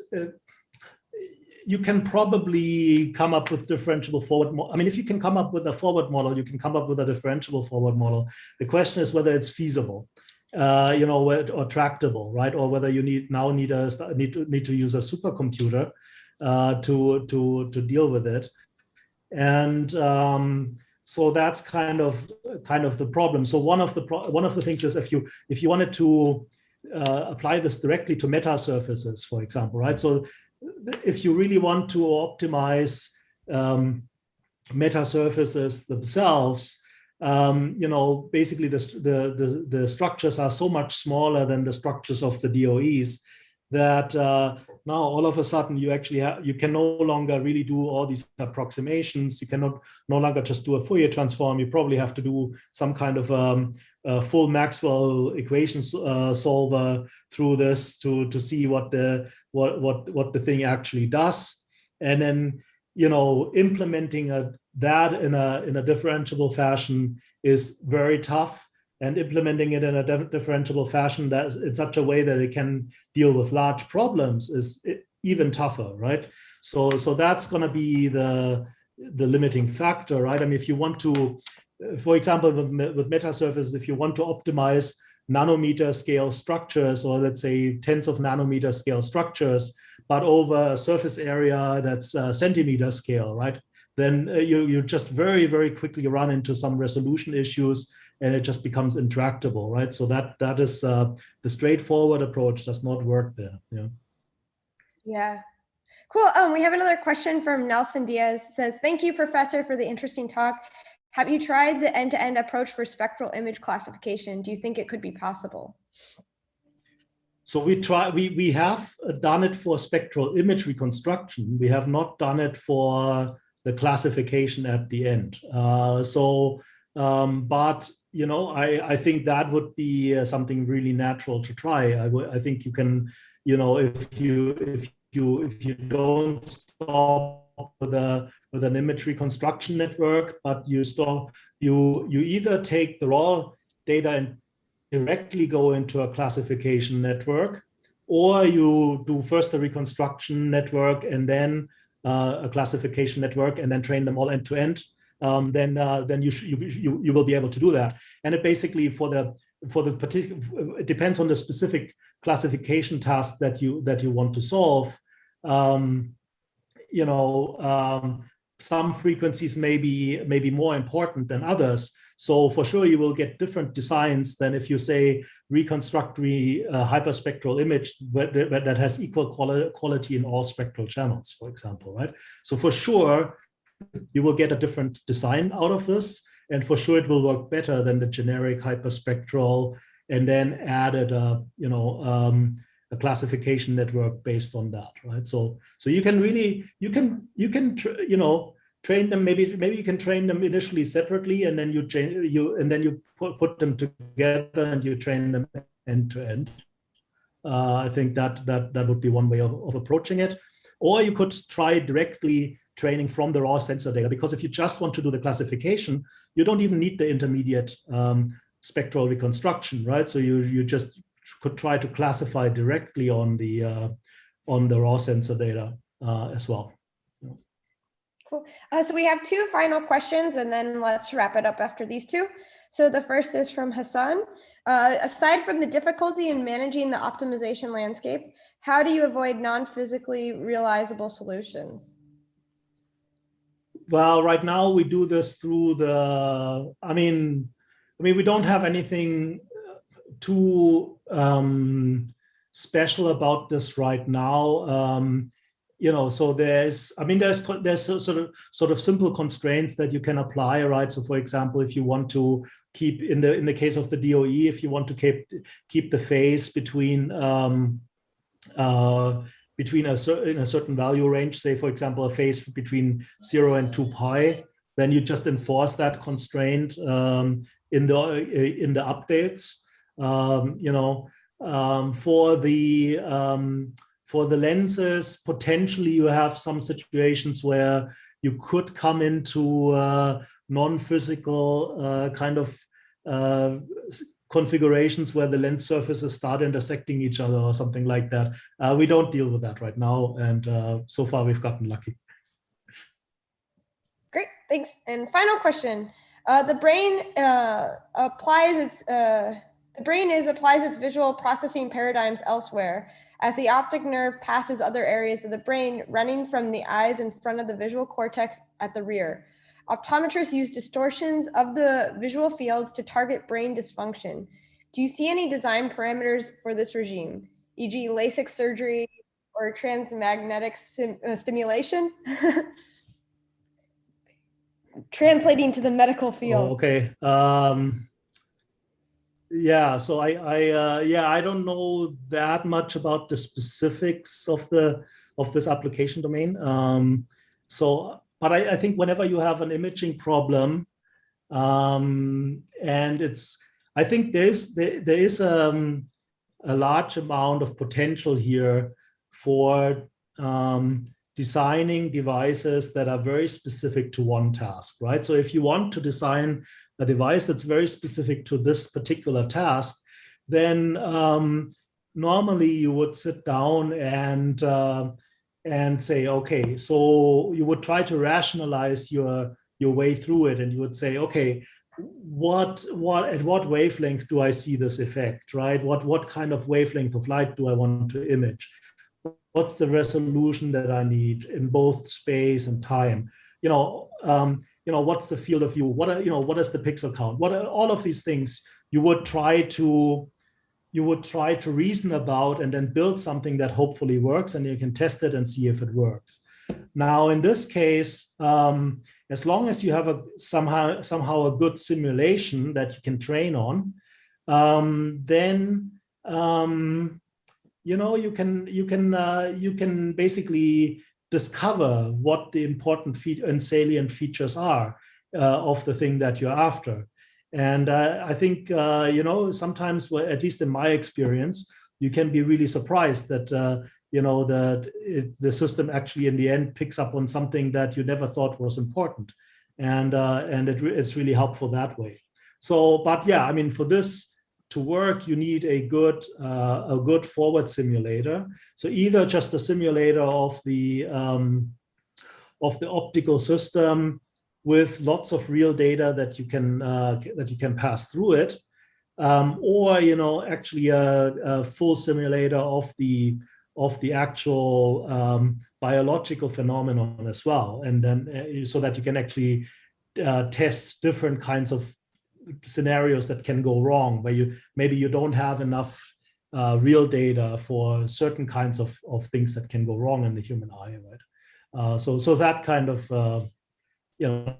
you can probably come up with differentiable forward model. I mean, if you can come up with a forward model, you can come up with a differentiable forward model. The question is whether it's feasible, you know, or tractable, right? Or whether you need to use a supercomputer to deal with it. And so that's kind of the problem. So one of the things is if you wanted to apply this directly to meta surfaces, for example, right? So if you really want to optimize meta surfaces themselves, you know, basically the structures are so much smaller than the structures of the DOEs that now all of a sudden you can no longer really do all these approximations. You cannot no longer just do a Fourier transform. You probably have to do some kind of full Maxwell equations solver through this to see what the thing actually does, and then, you know, implementing that in a differentiable fashion is very tough, and implementing it in a differentiable fashion that in such a way that it can deal with large problems is even tougher, right? So that's going to be the limiting factor, right? I mean, if you want to, for example, with meta surfaces, if you want to optimize nanometer scale structures, or let's say tens of nanometer scale structures, but over a surface area that's centimeter scale, right? Then you just very, very quickly run into some resolution issues, and it just becomes intractable, right? So that is the straightforward approach does not work there. Yeah. Yeah. Cool. We have another question from Nelson Diaz. It says, "Thank you, Professor, for the interesting talk. Have you tried the end-to-end approach for spectral image classification? Do you think it could be possible?" So we have done it for spectral image reconstruction. We have not done it for the classification at the end. But I think that would be something really natural to try. I think you can, if you don't stop with an image reconstruction network, but you either take the raw data and directly go into a classification network, or you do first a reconstruction network and then a classification network and then train them all end to end. Then you will be able to do that. And it basically for the particular, it depends on the specific classification task that you want to solve. Some frequencies may be more important than others. So for sure you will get different designs than if you say reconstruct hyperspectral image that has equal quality in all spectral channels, for example, right? So for sure you will get a different design out of this, and for sure it will work better than the generic hyperspectral and then added a classification network based on that, right? So you can really train them. Maybe you can train them initially separately, and then you put them together and you train them end to end. I think that would be one way of approaching it. Or you could try directly training from the raw sensor data, because if you just want to do the classification, you don't even need the intermediate spectral reconstruction, right? So you just could try to classify directly on the raw sensor data as well. Cool. So we have two final questions, and then let's wrap it up after these two. So the first is from Hassan. Aside from the difficulty in managing the optimization landscape, how do you avoid non-physically realizable solutions? Well, right now we do this through we don't have anything too special about this right now. So there's sort of simple constraints that you can apply, right? So for example, if you want to keep, in the case of the DOE, if you want to keep the phase between a certain value range, say for example a phase between 0 and 2 pi, then you just enforce that constraint in the updates. For the lenses, potentially you have some situations where you could come into non-physical kind of configurations where the lens surfaces start intersecting each other or something like that. We don't deal with that right now, and so far we've gotten lucky. Great, thanks. And final question: the brain applies its visual processing paradigms elsewhere, as the optic nerve passes other areas of the brain, running from the eyes in front of the visual cortex at the rear. Optometrists use distortions of the visual fields to target brain dysfunction. Do you see any design parameters for this regime, e.g. LASIK surgery or transmagnetic stimulation? Translating to the medical field. Oh, okay. Yeah, so I don't know that much about the specifics of this application domain. But I think whenever you have an imaging problem, and I think there is a large amount of potential here for designing devices that are very specific to one task, right? So if you want to design a device that's very specific to this particular task, then normally you would sit down and say, okay, so you would try to rationalize your way through it, and you would say, okay, at what wavelength do I see this effect, right? What kind of wavelength of light do I want to image? What's the resolution that I need in both space and time? What's the field of view? What is the pixel count? What are all of these things you would try to reason about, and then build something that hopefully works, and you can test it and see if it works. Now, in this case, as long as you have somehow a good simulation that you can train on, then you can basically discover what the important and salient features are of the thing that you're after. And I think, you know, sometimes, well, at least in my experience, you can be really surprised that, you know, the system actually in the end picks up on something that you never thought was important. And it's really helpful that way. So, but yeah, I mean, for this to work, you need a good forward simulator. So either just a simulator of the optical system with lots of real data that you can pass through it, or, you know, actually a full simulator of the actual biological phenomenon as well, and then so that you can actually test different kinds of scenarios that can go wrong, where maybe you don't have enough real data for certain kinds of things that can go wrong in the human eye, right? So that kind of you know,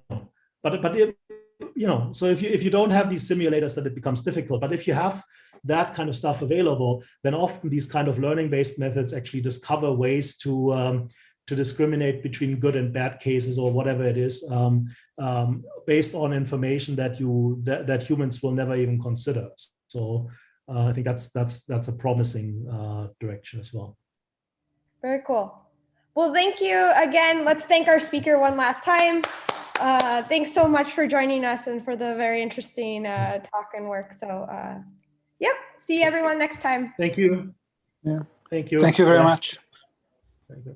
but you know, so if you don't have these simulators, then it becomes difficult. But if you have that kind of stuff available, then often these kind of learning-based methods actually discover ways to discriminate between good and bad cases or whatever it is, based on information that that humans will never even consider. So I think that's a promising direction as well. Very cool. Well, thank you again. Let's thank our speaker one last time. Thanks so much for joining us and for the very interesting talk and work. So, yep. See everyone next time. Thank you. Yeah. Thank you. Thank you very much. Thank you.